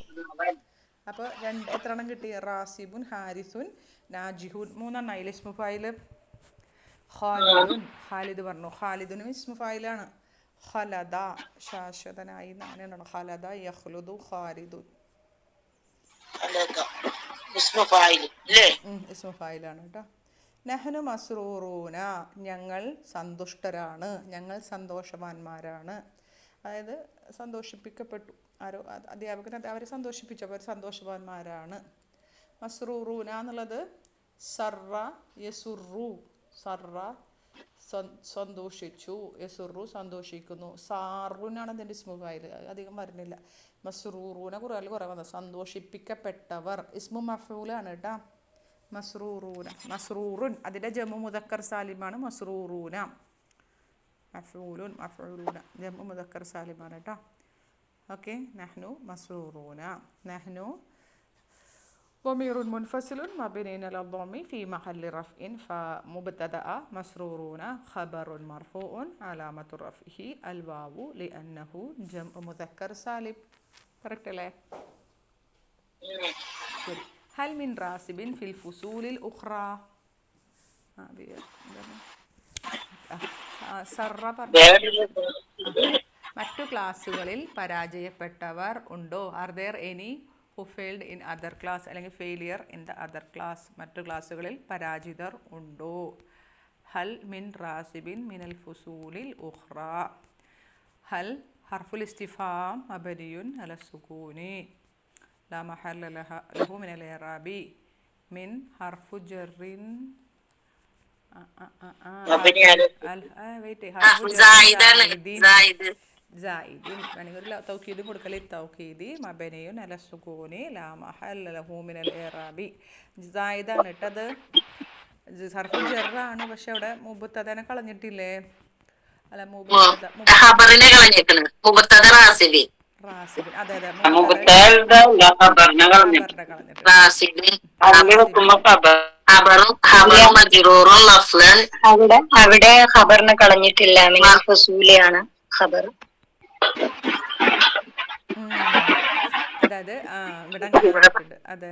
അപ്പോൾ എത്ര എണ്ണം കിട്ടി? റാസിബുൻ, ഹാരിസുൻ, നാജിഹുൻ. 3 എണ്ണമായില്ലേ ഇസ്മു ഫായില്? ഖാലിദ് പറഞ്ഞു. ഖാലിദുനും ഇസ്മു ഫായിലാണ്. ഖലദ ശാശ്വതനായി എന്നാണ് എണ്ണണം. ഖലദ യഖ്ലുദു ഖാലിദുൻ. ഇസ്മു ഫായിലാണ് കേട്ടോ. നഹ്നു മസ്റൂറൂന, ഞങ്ങൾ സന്തുഷ്ടരാണ്, ഞങ്ങൾ സന്തോഷവാന്മാരാണ്. അതായത് സന്തോഷിപ്പിക്കപ്പെട്ടു. ആരോ അധ്യാപകൻ അവരെ സന്തോഷിപ്പിച്ചു. അവർ സന്തോഷവാന്മാരാണ്. മസ്റൂറൂന എന്നുള്ളത് സർറ യസുറു. സർറ സന്തോഷിച്ചു, യസുറു സന്തോഷിക്കുന്നു. സാറുനാണ് അതിൻ്റെ ഇസ്മു ഫായിൽ. അധികം വരുന്നില്ല. മസ്റൂറൂന ഖുർആനിൽ കുറേ വന്നത്. സന്തോഷിപ്പിക്കപ്പെട്ടവർ. ഇസ്മു മഫ്ഊലാണ് കേട്ടോ. മസ്റൂറൂന. മസ്റൂറുൻ അതിൻ്റെ ജമു മുദക്കർ സാലിമാണ്. മസ്റൂറൂന മഫ്ഊലുൻ മഫ്ഊലൂന ജമു മുദക്കർ സാലിമാണ് കേട്ടോ. ഓക്കെ. നഹ്നു മസ്റൂറൂന. നഹ്നു ضمير منفصل مبني على الضم في محل رفع فمبتدأ مسرورون خبر مرفوع علامة رفعه الواو لأنه جمع مذكر سالم. correct അല്ലേ? ശരി. هل من راسب في الفصول الأخرى? സറ മറ്റു ക്ലാസ്സുകളിൽ പരാജയപ്പെട്ടവർ ഉണ്ടോ? Are there any who failed in other class അല്ലെങ്കിൽ failure in the other class? മറ്റു ക്ലാസ്സുകളിൽ പരാജിതർ ഉണ്ടോ? ഹൽ മിൻ റാസിബിൻ മിനൽ ഫുസൂലിൽ ഉഖ്റ. ഹൽ ഹർഫുൽ ഇസ്തിഫാം മബനിയുൻ അല സുകൂനി ലാ മഹല്ല ലഹു മിനൽ ഇറാബി. മിൻ ഹർഫു ജറിൻ زائدين വേണമെങ്കിൽ ഒരു തൗക്കീദ് കൊടുക്കല് തൗക്കീദി മബനിയുൻ അല സുകൂനി ലാ മഹല്ല ലഹു മിനൽ ഇറാബി. സായിദാണ് ഇട്ടത്, ഹർഫുൽ ജറാണ്, പക്ഷെ അവിടെ മുബത്തദനെ കളഞ്ഞിട്ടില്ലേ? അല്ല റാസിബിൻ, അതെ അതെ അവിടെ ഖബറിനെ കളഞ്ഞിട്ടില്ല, മിനൽ ഫുസൂലിയാണ് ഖബർ. അതായത് ഇവിടെ അതെ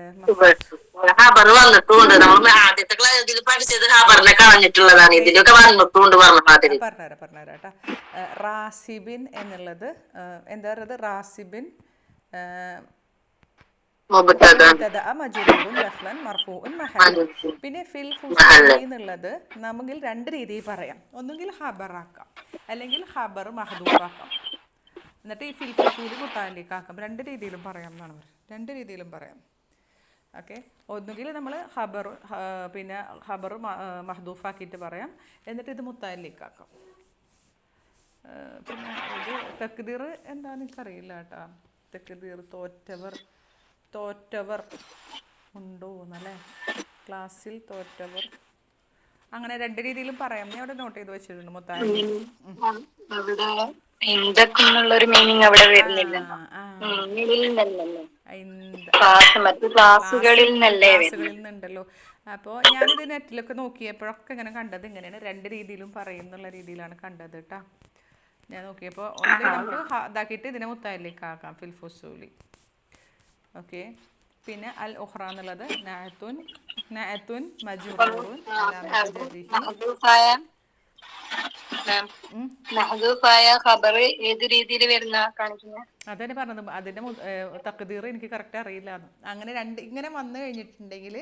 ഖബർ വന്നിട്ടുണ്ട്. നമ്മൾ ആദ്യത്തെ ഇതിൽ പഠിച്ചത് ഖബറിനെ കളഞ്ഞിട്ടുള്ളതാണ്. ഇതിലൊക്കെ വന്നിട്ടുണ്ട് പറഞ്ഞുതരാം. റാസിബിൻ എന്നുള്ളത് എന്താ പറയുന്നത്? റാസിബിൻ പിന്നെ ഫിൽ ഫുസൂലി എന്നുള്ളത് നമുക്ക് രണ്ട് രീതിയിൽ പറയാം. ഒന്നുകിൽ ഖബറാക്കാം അല്ലെങ്കിൽ ഖബർ മഹ്ദൂഫാക്കാം. എന്നിട്ട് ഈ ഫിൽ ഫുസൂലി മുത്താലിക്കാക്കാം. രണ്ട് രീതിയിലും പറയാം എന്നാണ് പറയുന്നത്. രണ്ട് രീതിയിലും പറയാം. ഓക്കെ, ഒന്നുകിൽ നമ്മൾ പിന്നെ ഖബർ മഹ്ദൂഫാക്കിയിട്ട് പറയാം, എന്നിട്ട് ഇത് മുത്താലിക്കാക്കാം. പിന്നെ ഇത് തക്ദീർ എന്താണെന്ന് എനിക്കറിയില്ല കേട്ടോ. തക്ദീർ തോറ്റവർ ഉണ്ടോ എന്നല്ലേ? ക്ലാസ്സിൽ തോറ്റവർ, അങ്ങനെ രണ്ട് രീതിയിലും പറയാം. ഞാൻ അവിടെ നോട്ട് ചെയ്ത് വെച്ചിട്ടുണ്ട് മുത്താലി. ക്ലാസ്സുകളിൽ നിന്നുണ്ടല്ലോ. അപ്പോൾ ഞാനിത് നെറ്റിലൊക്കെ നോക്കിയപ്പോഴൊക്കെ ഇങ്ങനെ കണ്ടത് ഇങ്ങനെയാണ്, രണ്ട് രീതിയിലും പറയുന്നുള്ള രീതിയിലാണ് കണ്ടത് കേട്ടോ. ഞാൻ നോക്കിയപ്പോൾ ഒന്നിൽ നമുക്ക് ഇതാക്കിയിട്ട് ഇതിനെ മുത്താലിലേക്ക് ആക്കാം, ഫിൽ ഫുസൂലി. ഓക്കെ, പിന്നെ അൽ ഉഖ്റ എന്നുള്ളത് നഅത്തുൻ മജ്റൂറുൻ അലാമത്തു ജർരിഹി. അതന്നെ പറഞ്ഞത്. അതിന്റെ തഖ്ദീർ എനിക്ക് കറക്റ്റ് അറിയില്ല. അങ്ങനെ ഇങ്ങനെ വന്നു കഴിഞ്ഞിട്ടുണ്ടെങ്കിൽ,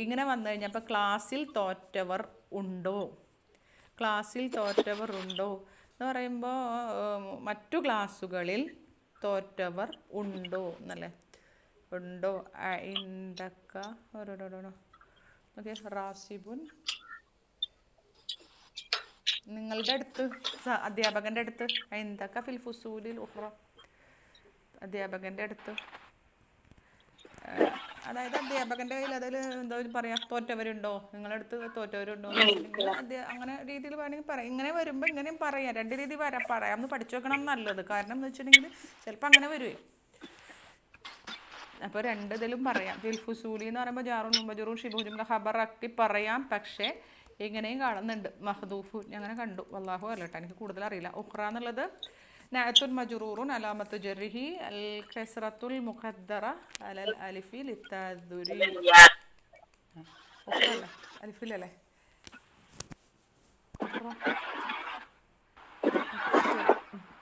ഇങ്ങനെ വന്നു കഴിഞ്ഞപ്പോൾ ക്ലാസ്സിൽ തോറ്റവർ ഉണ്ടോ, ക്ലാസ്സിൽ തോറ്റവർ ഉണ്ടോ എന്ന് പറയുമ്പോൾ മറ്റു ക്ലാസ്സുകളിൽ തോറ്റവർ ഉണ്ടോ എന്നല്ലേ? ഉണ്ടോ ഇന്ദക്ക ഓക്കെ. റാസിബുൻ നിങ്ങളുടെ അടുത്ത്, അധ്യാപകൻ്റെ അടുത്ത്. ഇന്ദക്ക ഫിൽ ഫുസൂലിൽ ഉഖ്റ, അധ്യാപകൻ്റെ അടുത്ത്. അതായത് അധ്യാപകൻ്റെ കയ്യിൽ അതിൽ എന്താ പറയാ, തോറ്റവരുണ്ടോ, നിങ്ങളുടെ അടുത്ത് തോറ്റവരുണ്ടോ, അങ്ങനെ രീതിയിൽ വേണമെങ്കിൽ പറയാം. ഇങ്ങനെ വരുമ്പോൾ ഇങ്ങനെയും പറയാം, രണ്ട് രീതി പറയാം. ഒന്ന് പഠിച്ചു വെക്കണം നല്ലത്. കാരണം എന്ന് വെച്ചിട്ടുണ്ടെങ്കിൽ ചിലപ്പോൾ അങ്ങനെ വരുവേ. അപ്പോൾ രണ്ട് ഇതിലും പറയാം. ഫിൽ ഫുസൂലി എന്ന് പറയുമ്പോൾ ജാറും മജ്റൂറും ഷിബുഹും ഖബറാക്കി പറയാം, പക്ഷേ ഇങ്ങനെയും കാണുന്നുണ്ട് മഹ്ദൂഫ്. അങ്ങനെ കണ്ടു, വല്ലാഹു അല്ലട്ടോ, എനിക്ക് കൂടുതൽ അറിയില്ല. ഉഖ്റ എന്നുള്ളത് നഅത്തുൻ മജ്റൂറുൻ അലാമത്തു ജർരിഹി അൽ കസ്റത്തുൽ മുഖദ്ദറ അലൽ അലിഫി ലിത്തഅദ്ദുരി. ഉഖ്റ അല്ലേ, അലിഫിലല്ലേ?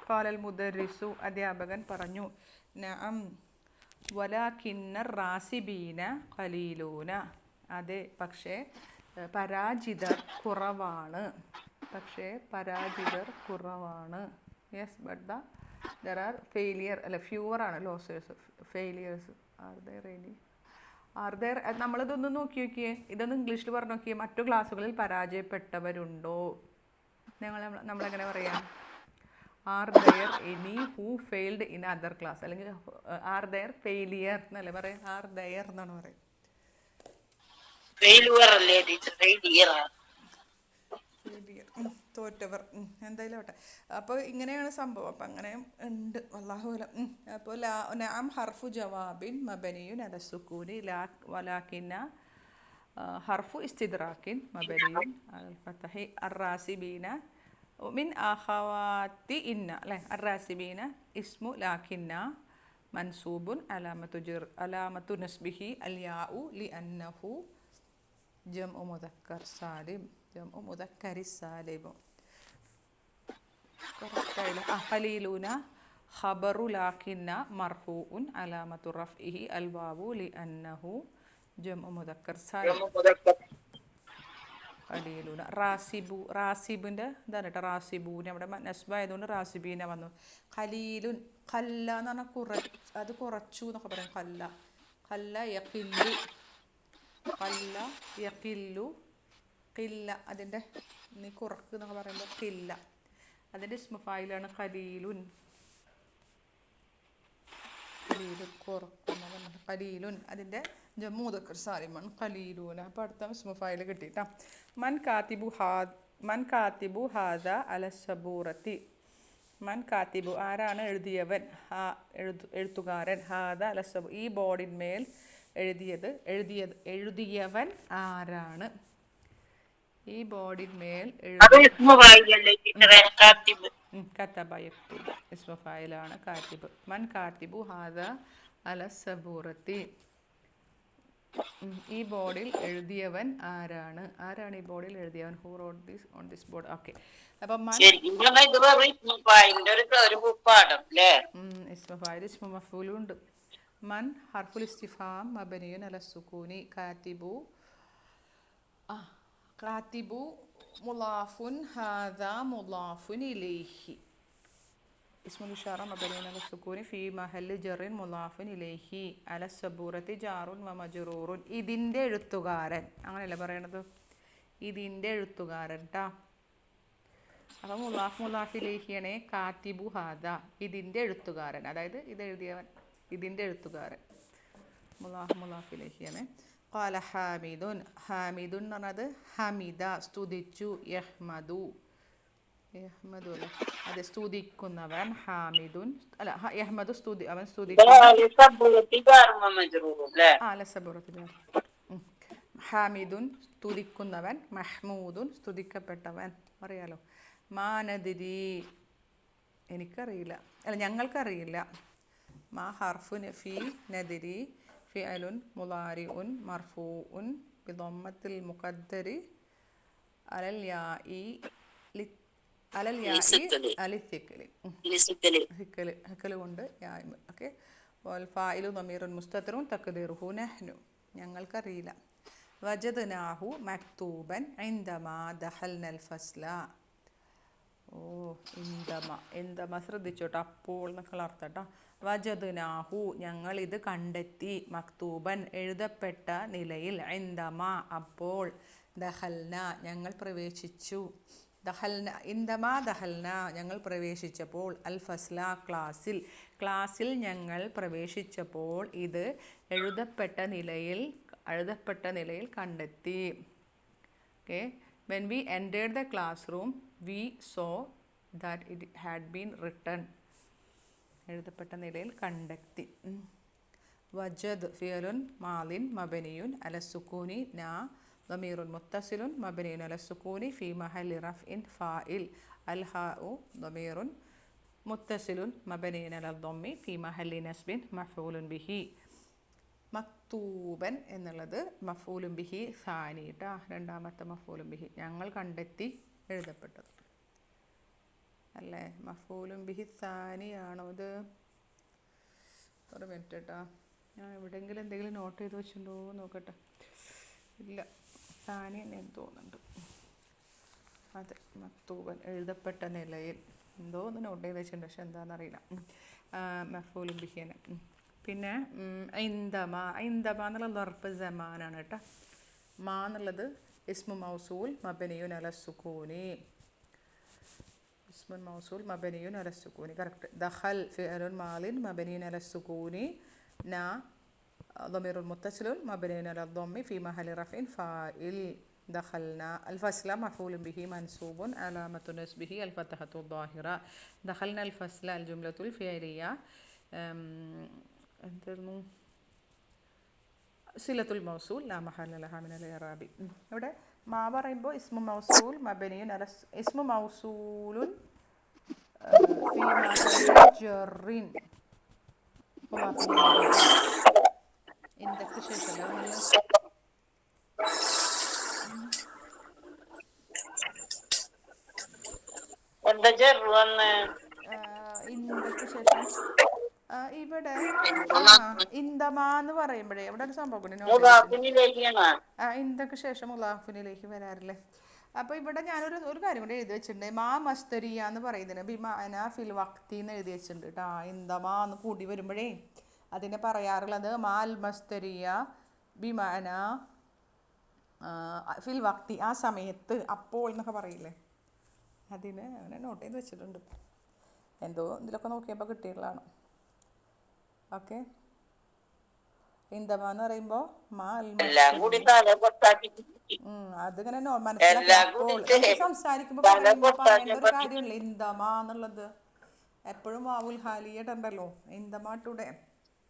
ഖാലൽ മുദർരിസു, അധ്യാപകൻ പറഞ്ഞു. നഅം വലാകിന്ന റാസിബീന ഖലീലൂന, അതെ പക്ഷേ പരാജിതർ കുറവാണ്. Yes, but there are fewer ആണ് ലോസേഴ്സ്. ഫെയിലിയേഴ്സ് ആർ ദർ നമ്മളിതൊന്ന് നോക്കി നോക്കിയേ, ഇതൊന്ന് ഇംഗ്ലീഷിൽ പറഞ്ഞു നോക്കിയേ. മറ്റു ക്ലാസ്സുകളിൽ പരാജയപ്പെട്ടവരുണ്ടോ? നമ്മളെങ്ങനെ പറയാം? Are there any who failed in other class, അല്ലെങ്കിൽ ആർ ദെയർ ഫെയിലിയർ എന്നല്ലേ പറയാം? ആർ ദെയർ എന്നാണ് പറയുക. ഫെയിലിയർ തോറ്റവർ എന്തായാലും ആവട്ടെ. അപ്പോൾ ഇങ്ങനെയാണ് സംഭവം. അപ്പം അങ്ങനെ ഉണ്ട് അല്ലാഹുല. അപ്പോൾ നഅം ഹർഫു ജവാബിൻ മബനിയുൻ അല സുക്കൂനി വലാകിന്ന ഹർഫു ഇസ്തിദ്റാക്കിൻ മബനിയുൻ അൽ ഫതഹി അറാസിബീന മിൻ അഖവാത്തി ഇന്ന അല്ലേ. അറാസിബീന ഇസ്മു ലാക്കിന്ന മൻസൂബുൻ അലാമത്തു നസ്ബിഹി അൽ യാഉ ലി അന്നഹു ജംഉ മുദക്കർ സാലിം. ജംഉ മുദക്കരി സാലിം കറക്റ്റായില്ല. ഖലീലൂന ഖബറു ലാക്കിന്ന മർഫൂഉൻ അലാമത്തു റഫ്ഇഹി അൽ വാവു ലി അന്നഹു ജംഉ മുദക്കർ സാലിം. ഖലീലൂന റാസിബിൻ്റെ ഇതാണ് കേട്ടോ. റാസിബൂന് അവിടെ നസ്ബായതുകൊണ്ട് റാസിബീന വന്നു. ഖലീലുൻ ഖല്ല എന്ന് പറഞ്ഞാൽ അത് കുറച്ചു എന്നൊക്കെ പറയും. ഖല്ല യഖില്ലു ഖല്ല യഖില്ലു ഖില്ല അതിൻ്റെ നീ കുറക്ക് എന്നൊക്കെ പറയുമ്പോൾ ഖില്ല അതിൻ്റെ ഇസ്മു ഫായിലാണ് ഖലീലുൻ. കുറക്കുന്ന ഖലീലുൻ അതിൻ്റെ ജംഉ മുദക്കർ സാലിമാണ് ഖലീലൂന. അപ്പോൾ അടുത്ത ഇസ്മു ഫായിൽ കിട്ടിയിട്ടാ. മൻ കാത്തിബു ഹാദ അല സബൂറത്തി. മൻ കാത്തിബു ആരാണ് എഴുതിയവൻ, എഴുത്തുകാരൻ. ഹാദ അല സബൂ ഈ ബോർഡിന്മേൽ എഴുതിയവൻ ആരാണ്. ഈ ബോർഡിന്മേൽ കതബ യക്തുബു ഇസ്മു ഫായിലാണ് കാത്തിബ്. മൻ കാത്തിബു ഹാദ അല സബൂറത്തി ഈ ബോർഡിൽ എഴുതിയവൻ ആരാണ്. ആരാണ് ഈ ബോർഡിൽ എഴുതിയവൻ. Who wrote this on this board. Okay. അപ്പം ഇസ്മു ഫായിൽ ഇസ്മു മഫ്ഊലും ഉണ്ട്. മൻ ഹർഫുൽ ഇസ്തിഫാം മബനിയുൻ അല സുകൂനി. കാത്തിബു മുലാഫുൻ ഹാദാ മുലാഫുൻ ഇലൈഹി. ഇസ്മുൽ ഇഷാറ മബനിയുൻ അല സുകൂനി ഫീ മഹല്ലി ജറിൻ മുലാഫുൻ ഇലൈഹി അല സബൂറത്തി ജാറുൻ വ മജ്റൂറുൻ. ഇതിൻ്റെ എഴുത്തുകാരൻ അങ്ങനെയല്ലേ പറയണത്. ഇതിൻ്റെ എഴുത്തുകാരൻ ട്ടാ. അപ്പം മുലാഫ് ഇലൈഹിയാണേ കാത്തിബു ഹാദ ഇതിൻ്റെ എഴുത്തുകാരൻ. അതായത് ഇത് എഴുതിയവൻ ഇതിൻ്റെ എഴുത്തുകാരൻ. മുലാഫ് ഇലൈഹിയാണ്. ഖാല ഹാമിദുൻ എന്ന് പറഞ്ഞത് ഹമിദ സ്തുതിച്ചു. യഹ്മദു അല്ലെ അതെ സ്തുതിക്കുന്നവൻ. ഹാമിദുൻ അല്ല യഹ്മദു അവൻ സ്തുതിക്കുന്നു. ഹാമിദുൻ സ്തുതിക്കുന്നവൻ. മഹ്മൂദുൻ സ്തുതിക്കപ്പെട്ടവൻ. അറിയാലോ. മാനദിരി എനിക്കറിയില്ല അല്ല ഞങ്ങൾക്കറിയില്ല. മാ ഹർഫു നഫി നദിരി ഫിഅലുൻ മുളാരിഉൻ മർഫൂഉൻ ബിദമ്മത്തിൽ മുഖദ്ദരി അലൽ യാഇ ഹിക്കല് കൊണ്ട് യായ്മ. ഓക്കെ. വൽ ഫായിലു ദമീറുൻ മുസ്തതിറുൻ തഖ്ദീറുഹു നഹ്നു ഞങ്ങൾക്കറിയില്ല. വജദ്നാഹു മക്തൂബൻ ഇൻദമാ ദഖൽനൽ ഫസ്ല. ഇന്ദമ ശ്രദ്ധിച്ചോട്ടോ. അപ്പോൾ എന്നൊക്കെ അർത്ഥം കേട്ടോ. വജദ്നാഹു ഞങ്ങൾ ഇത് കണ്ടെത്തി. മക്തൂബൻ എഴുതപ്പെട്ട നിലയിൽ. ഇന്ദമ അപ്പോൾ. ദഖൽന ഞങ്ങൾ പ്രവേശിച്ചു. ഇന്ദമാ ദഖൽന ഞങ്ങൾ പ്രവേശിച്ചപ്പോൾ. അൽ ഫസ്ല ക്ലാസ്സിൽ ഞങ്ങൾ പ്രവേശിച്ചപ്പോൾ ഇത് എഴുതപ്പെട്ട നിലയിൽ കണ്ടെത്തി. Okay. When we entered the classroom, we saw that it had been written. എഴുതപ്പെട്ട നിലയിൽ കണ്ടെത്തി. വജദ് ഫിയലുൻ മാലിൻ മബനിയുൻ അല സുക്കൂനി നാ ضمير متصل مبني على السكون في محل رفع فاعل. الهاء ضمير متصل مبني على الضم في محل نصب مفعول به. മക്തൂബൻ എന്നുള്ളത് മഫൂലും ബിഹി സാനി ട്ടാ. രണ്ടാമത്തെ മഫൂലും ബിഹി ഞങ്ങൾ കണ്ടെത്തി എഴുതപ്പെട്ടത് അല്ലേ. മഫൂലും ബിഹി സാനിയാണോ ഇത്. ഒരു മിനിറ്റ് കേട്ടോ. ഞാൻ എവിടെയെങ്കിലും എന്തെങ്കിലും നോട്ട് ചെയ്ത് വെച്ചിട്ടുണ്ടോ നോക്കട്ടെ. ഇല്ല സാനി എന്ന് തോന്നുന്നുണ്ട്. അതെ മക്തൂബൻ എഴുതപ്പെട്ട നിലയിൽ എന്തോ ഒന്ന് നോട്ട് ചെയ്ത് വെച്ചിട്ടുണ്ട്. പക്ഷെ എന്താണെന്നറിയില്ല. മഫൂലും ബിഹിനെ. പിന്നെ ഇന്ദമ എന്നുള്ള ദർഫ് സമാനാണ് കേട്ടോ. മാ എന്നുള്ളത് ഇസ്മു മൗസൂൽ മബനിയുൻ അല സുക്കൂനി. ഇസ്മുൽ മൗസൂൽ മബനിയുൻ അല സുക്കൂനി കറക്റ്റ്. ദഖൽ ഫിഅലുൻ മാലിൻ മബനിയുൻ അല സുക്കൂനി നാ ضمير متصل مبني على الضم في محل رفع فاعل. دخلنا الفصل مفعول به منصوب علامة نصبه الفتحة الظاهرة. دخلنا الفصل الجملة الفعلية എന്തായിരുന്നു സിലത്തുൽ മൗസൂൽ ലാ മഹല്ല ലഹ മിനൽ ഇറാബി. ഇവിടെ മാ പറയുമ്പോൾ ഇസ്മു മൗസൂൽ മബനിയുൻ അല ഇസ്മു മൗസൂലുൻ ഫി മഹല്ലി ജറിൻ മുളാഫിൻ ഇലൈഹി. ഇന്ദക്ക് ശേഷം അല്ലേ എന്താ ചെറു വന്ന് ഇന്ദക്ക് ശേഷം ഇവിടെ ഇന്ദമാന്ന് പറയുമ്പോഴേ ഇവിടെ ഒരു സംഭവം കൂടി നോട്ട് ചെയ്തിട്ടുണ്ട്. ഇന്ദക്ക് ശേഷം മുലാഫിനിലേക്ക് വരാറില്ലേ. അപ്പോൾ ഇവിടെ ഞാനൊരു കാര്യം കൂടി എഴുതി വെച്ചിട്ടുണ്ട്. മാ മസ്തരിയ എന്ന് പറയുന്നതിന് ബിമാന ഫിൽ വക്തി എന്ന് എഴുതി വെച്ചിട്ടുണ്ട് കേട്ടോ. ഇന്ദമാ എന്ന് കൂടി വരുമ്പോഴേ അതിനെ പറയാറുള്ളത് മാൽ മസ്തരിയ ബിമാന ഫിൽ വക്തി, ആ സമയത്ത്, അപ്പോൾ എന്നൊക്കെ പറയില്ലേ, അതിന് അങ്ങനെ നോട്ട് ചെയ്ത് വെച്ചിട്ടുണ്ട്. എന്തോ ഇതിലൊക്കെ നോക്കിയപ്പോൾ കിട്ടിയുള്ളതാണ്. ഓക്കെ. ഇന്ദമ എന്ന് പറയുമ്പോൾ അതിങ്ങനെ മനസ്സിലാക്കി സംസാരിക്കുമ്പോൾ പറയേണ്ട ഒരു കാര്യമില്ല ഇന്ദമ എന്നുള്ളത്. എപ്പോഴും വാവുൽ ഹാലിയിട്ടുണ്ടല്ലോ. ഇന്ദമാട്ടൂടെ,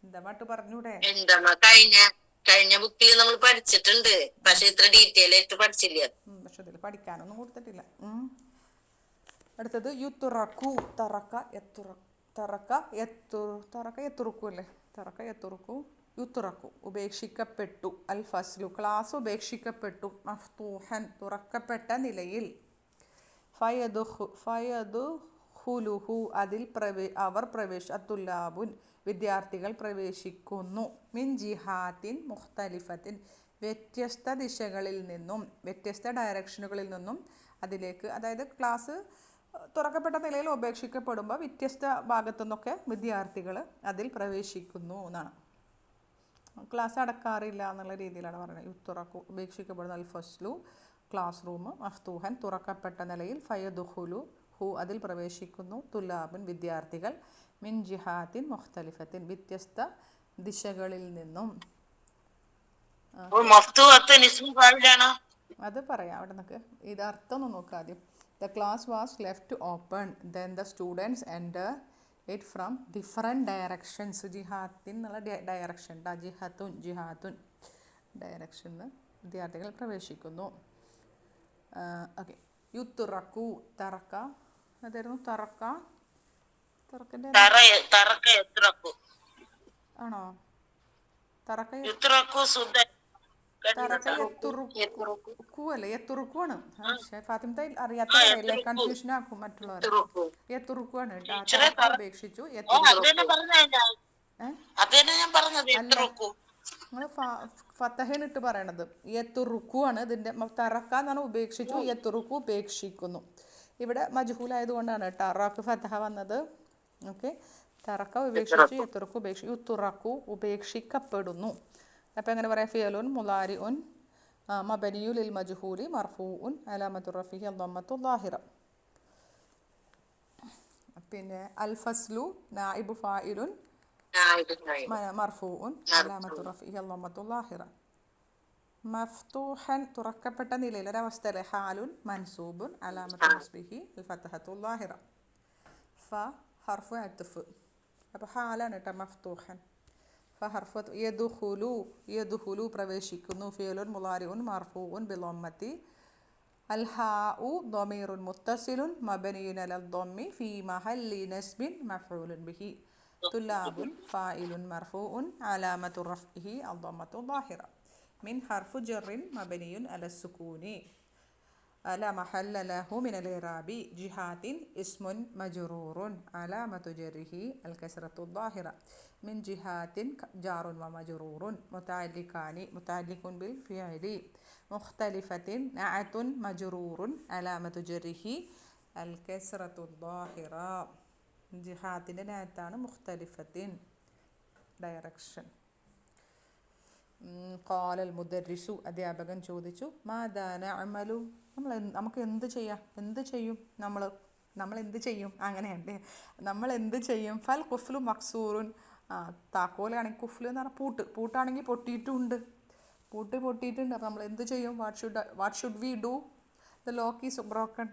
ഇന്ദമാട്ട് പറഞ്ഞൂടെ. കഴിഞ്ഞ ബുക്കിൽ നമ്മൾ പഠിച്ചിട്ടുണ്ട്, പക്ഷെ ഇത്ര ഡീറ്റെയിൽ ആയിട്ട് പഠിച്ചില്ല. പക്ഷെ ഇതിൽ പഠിക്കാനൊന്നും കൊടുത്തിട്ടില്ല. അടുത്തത് യുത്തുറക്കു. തറക്ക എത്തുറുക്കു അല്ലേ. തറക്ക എത്തുറുക്കു യുത്തുറക്കു ഉപേക്ഷിക്കപ്പെട്ടു. അൽ ഫസ്ലു ക്ലാസ് ഉപേക്ഷിക്കപ്പെട്ടു. മഫ്തൂഹൻ തുറക്കപ്പെട്ട നിലയിൽ. ഫയദുഖുലുഹു അതിൽ അവർ അത്തുല്ലാബുൻ വിദ്യാർത്ഥികൾ പ്രവേശിക്കുന്നു. മിൻ ജിഹാത്തിൻ മുഖ്തലിഫത്തിൻ വ്യത്യസ്ത ദിശകളിൽ നിന്നും, വ്യത്യസ്ത ഡയറക്ഷനുകളിൽ നിന്നും അതിലേക്ക്, അതായത് ക്ലാസ് തുറക്കപ്പെട്ട നിലയിൽ ഉപേക്ഷിക്കപ്പെടുമ്പോൾ വ്യത്യസ്ത ഭാഗത്തു നിന്നൊക്കെ വിദ്യാർത്ഥികൾ അതിൽ പ്രവേശിക്കുന്നു എന്നാണ്. ക്ലാസ് അടക്കാറില്ല എന്നുള്ള രീതിയിലാണ് പറയുന്നത്. യുത്തുറക്കു ഉപേക്ഷിക്കപ്പെടുന്ന അൽ ഫസ്ലു ക്ലാസ് റൂം. മഫ്തൂഹൻ തുറക്കപ്പെട്ട നിലയിൽ. ഫയദുഖുലു ഹു അതിൽ പ്രവേശിക്കുന്നു. തുലാബുൻ വിദ്യാർത്ഥികൾ. മിൻ ജിഹാത്തിൻ മുഖ്തലിഫത്തിൻ വ്യത്യസ്ത ദിശകളിൽ നിന്നും. അത് പറയാം അവിടെ നിന്നൊക്കെ. ഇത് അർത്ഥം ഒന്ന് നോക്കാം ആദ്യം. The class was left open. Then the students enter it from different directions. ജിഹാത്തിൻ എന്നുള്ള ഡയറക്ഷൻ. ജിഹാത്തുൻ ഡയറക്ഷൻ വിദ്യാർത്ഥികൾ പ്രവേശിക്കുന്നു. ഓക്കെ. യുത്തുറക്കു തറക്ക അതായിരുന്നു. തറക്കൻ്റെ ആണോ? എത്തുറുക്കുവാണ്. ഫാത്തിമ അറിയാത്ത കൺഫ്യൂഷൻ ആക്കും മറ്റുള്ളവർ. എത്തുറുക്കുവാണ്. ഉപേക്ഷിച്ചു. നിങ്ങൾ ഫത്തഹയിലിട്ട് പറയണത് യത്തുറുക്കുവാണ്. ഇതിന്റെ തറക്ക എന്നാണ് ഉപേക്ഷിച്ചു. യത്തുറുക്കു ഉപേക്ഷിക്കുന്നു. ഇവിടെ മജ്ഹൂലായതുകൊണ്ടാണ് ടറാക്ക് ഫത്തഹ വന്നത്. ഓക്കെ. തറക്ക ഉപേക്ഷിച്ചു. യത്തുറുക്കു ഉപേക്ഷിച്ചു. യുത്തുറക്കു ഉപേക്ഷിക്കപ്പെടുന്നു. അപ്പം എങ്ങനെ പറയാം? ഫിയലുൻ മുലാരിഉൻ മബനിയു ലിൽ മജ്ഹൂലി മർഫൂഉൻ അലാമത്തു റഫീഹി അദ്ദമ്മത്തു ളാഹിറ. പിന്നെ അൽ ഫസ്ലു നായിബു ഫായിലുൻ മർഫൂഉൻ അലാമത്തു റഫീഹി അദ്ദമ്മത്തു ളാഹിറ. മഫ്തൂഹൻ തുറക്കപ്പെട്ട നിലയിൽ ഒരവസ്ഥയിലെ. ഹാലുൻ മൻസൂബുൻ അലാമത്തു നസ്ബിഹി അൽ ഫത്ഹത്തു ളാഹിറ. ഫ ഹർഫു അത്ഫ്. അപ്പോൾ ഹാലാണ് കേട്ടോ മഫ്തൂഹൻ. ഫഹർഫു യദുഖുലു പ്രവേശിക്കുന്നു. ഫിയലുൻ മുളാരിഉൻ മർഫൂഉൻ ബിളമ്മത്തി. അൽ ഹാഉ ളമീറുൻ മുത്തസിലുൻ മബനിയുൻ അലൽ ളമ്മി ഫീ മഹല്ലി നസ്ബിൻ മഫ്ഊലുൻ ബിഹി. തുലാബുൻ ഫായിലുൻ മർഫൂഉൻ അലാമത്തു റഫ്ഇഹി അദ്ദമ്മത്തു ളാഹിറ. മിൻ ഹർഫു ജറിൻ മബനിയുൻ അലസ് സുകൂനി لا محل له من الإعراب. جهات اسم مجرور علامة جره الكسرة الظاهرة. من جهات جار ومجرور متعلقان متعلق بالفعل. مختلفة نعت مجرور علامة جره الكسرة الظاهرة. جهات نعتان مختلفة direction. ഖാലൽ മുദർരിസു അധ്യാപകൻ ചോദിച്ചു. മാദാ നഅമലു നമുക്ക് എന്ത് ചെയ്യും നമ്മൾ എന്ത് ചെയ്യും അങ്ങനെയുണ്ട്. നമ്മൾ എന്ത് ചെയ്യും? ഫൽ കുഫ്ലു മക്സൂറുൻ താക്കോലാണെങ്കിൽ കുഫ്ലു എന്ന് പറഞ്ഞാൽ പൂട്ടാണെങ്കിൽ പൊട്ടിയിട്ടുമുണ്ട്. പൂട്ട് പൊട്ടിയിട്ടുണ്ട്. അപ്പോൾ നമ്മൾ എന്ത് ചെയ്യും? What should we do? The lock is broken.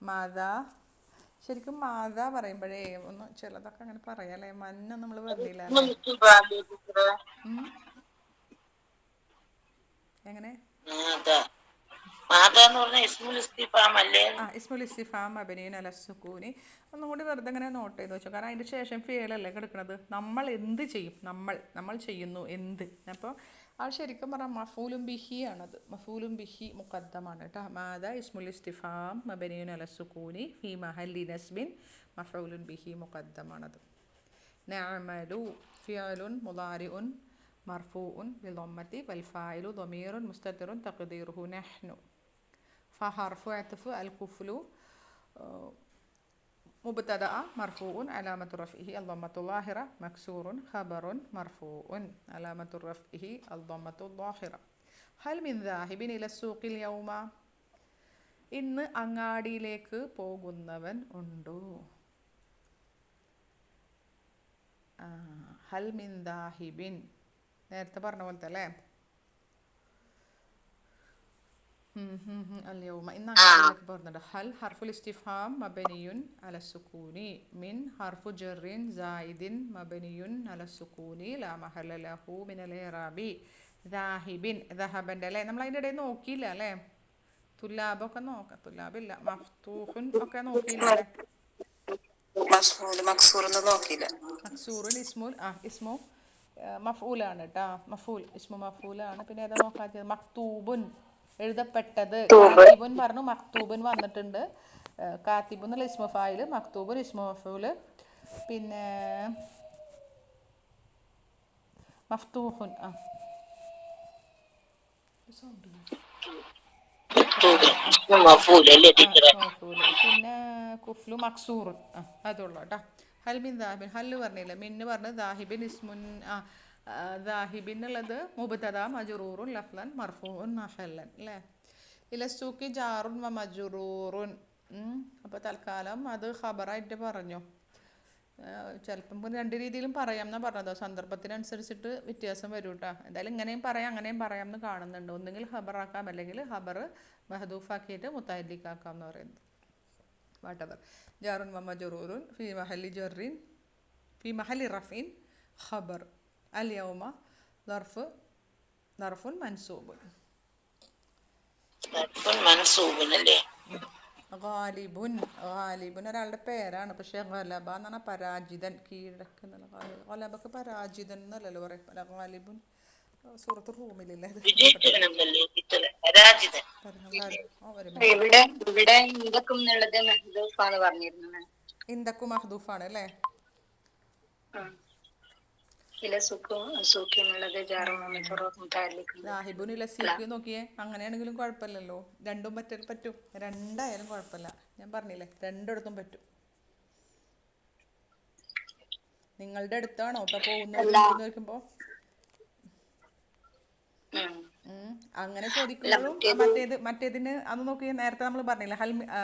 മാതാ, ശരിക്കും മാതാ പറയുമ്പോഴേ ഒന്ന് ചിലതൊക്കെ അങ്ങനെ പറയാല്ലേ. മന്ന നമ്മൾ പറഞ്ഞില്ല അല്ലേ? എങ്ങനെ? ഇസ്മുൽ ഇസ്തിഫാം മബനിയുൻ അല സുക്കൂനി. ഒന്നും കൂടി വെറുതെ ഇങ്ങനെ നോട്ട് ചെയ്ത് വെച്ചു. കാരണം അതിൻ്റെ ശേഷം ഫിയലല്ലേ കിടക്കുന്നത്. നമ്മൾ എന്ത് ചെയ്യും? നമ്മൾ ചെയ്യുന്നു എന്ത്. അപ്പോൾ അത് ശരിക്കും പറഞ്ഞാൽ മഫൂലും ബിഹി ആണത്. മഫൂലും ബിഹി മുഖദ്ദമാണ് കേട്ടോ. മാദ ഇസ്മുൽ ഇസ്തിഫാം മബനിയുൻ അല സുക്കൂനി ഫി മഹല്ലി നസ്ബിൻ മഫൂലുൻ ബിഹി മുഖദ്ദമാണത്. നഅമലു ഫിഅലുൻ മുളാരിഉൻ മർഫൂഉൻ ബിളമ്മത്തി വൽ ഫായിലു ളമീറുൻ മുസ്തതിറുൻ തഖ്ദീറുഹു നഹ്നു. ഫഹർഫു അത്ഫ് അൽ കുഫ്ലു മുബ്തദഅ മർഫൂഉൻ അലാമത്തു റഫ്ഇഹി അൽദമ്മത്തു ളാഹിറ മക്സൂറുൻ ഖബറുൻ മർഫൂഉൻ അലാമത്തു റഫ്ഇഹി അൽദമ്മത്തു ളാഹിറ. ഹൽ മിൻ ദാഹിബിൻ ഇല സൂഖിൽ യൗമ. ഇന്ന് അങ്ങാടിയിലേക്ക് പോകുന്നവൻ ഉണ്ടോ? ഹൽ മിൻ ദാഹിബിൻ നേരത്തെ പറഞ്ഞ പോലത്തെ അല്ലേ? اليوم إن عندك برضه هل حرف الاستفهام مبني على السكون من حرف جر زائد مبني على السكون لا محل له من الإعراب. ذاهب ذهبن അല്ലേ? നമ്മൾ അതിൻ്റെ ഇടയിൽ നോക്കിയില്ല അല്ലേ? തുലാബൊക്കെ നോക്കാം. തുലാബില്ല. മഫ്തൂഹുൻ ഒക്കെ നോക്കിയില്ല അല്ലേ? മക്സൂറുൻ ഇസ്മു മഫൂലാണ് കേട്ടോ. മഫൂൽ ഇസ്മു മഫൂലാണ്. പിന്നെ ഏതാ നോക്കാത്തത്? മക്തൂബുൻ എഴുതപ്പെട്ടത്. കാത്തിബുൻ പറഞ്ഞു, മക്തൂബുൻ വന്നിട്ടുണ്ട്. കാത്തിബുൻ എന്നുള്ള ഇസ്മു ഫായില്, മക്തൂബുൻ ഇസ്മു മഫൂല്, പിന്നെ മഫ്തൂഹുൻ പിന്നെ കുഫ്ലു മക്സൂറുൻ അതുള്ളൂ കേട്ടോ. ഹൽ മിൻ ദാഹിബിൻ ഹല്ല് പറഞ്ഞില്ല. മിന്ന് പറഞ്ഞു. ദാഹിബിൻ ഇസ്മുൻ ദാഹിബിൻ ഉള്ളത് മുബ്തദ മജ്റൂറുൻ ലഫ്ലൻ മർഫൂഉൻ മഹല്ലൻ അല്ലേ? ഇലസ്സൂക്കി ജാറുൻ വ മജ്റൂറുൻ. അപ്പോൾ തൽക്കാലം അത് ഖബറായിട്ട് പറഞ്ഞു. ചിലപ്പം രണ്ട് രീതിയിലും പറയാം എന്നാണ് പറഞ്ഞതോ. സന്ദർഭത്തിനനുസരിച്ചിട്ട് വ്യത്യാസം വരും കേട്ടോ. എന്തായാലും ഇങ്ങനെയും പറയാം അങ്ങനെയും പറയാം എന്ന് കാണുന്നുണ്ട്. ഒന്നുകിൽ ഖബറാക്കാം, അല്ലെങ്കിൽ ഖബർ മഹദൂഫാക്കിയിട്ട് മുത്തഹല്ലിക്കാക്കാം എന്ന് പറയുന്നത്. വാട്ടവർ. ജാറുൻ വ മജ്റൂറുൻ ഫി മഹല്ലി റഫീൻ ഖബർ. അൽ യൗമ ദർഫുൻ മൻസൂബുൻ. ഗാലിബുൻ ഒരാളുടെ പേരാണ്. പക്ഷെ ഗലബ എന്ന് പറഞ്ഞാൽ പരാജിതൻ, കീഴടക്കുന്നുള്ള. ഗലബക്ക് പരാജിതൻ എന്നല്ലല്ലോ പറയാം. ഗാലിബുൻ സൂറത്ത് റൂമിലില്ലേ? ഇന്ദക്കും മഹ്ദൂഫാണ് അല്ലേ? നോക്കിയേ. അങ്ങനെയാണെങ്കിലും കുഴപ്പമില്ലല്ലോ. രണ്ടും പറ്റും. രണ്ടായാലും കുഴപ്പമില്ല. ഞാൻ പറഞ്ഞില്ലേ, രണ്ടിടത്തും പറ്റും. നിങ്ങളുടെ അടുത്താണോ ഇപ്പൊ പോകുന്നത് ചോദിക്കുമ്പോ അങ്ങനെ ചോദിക്കുമ്പോഴും മറ്റേതിന് അത് നോക്കി. നേരത്തെ നമ്മൾ പറഞ്ഞില്ല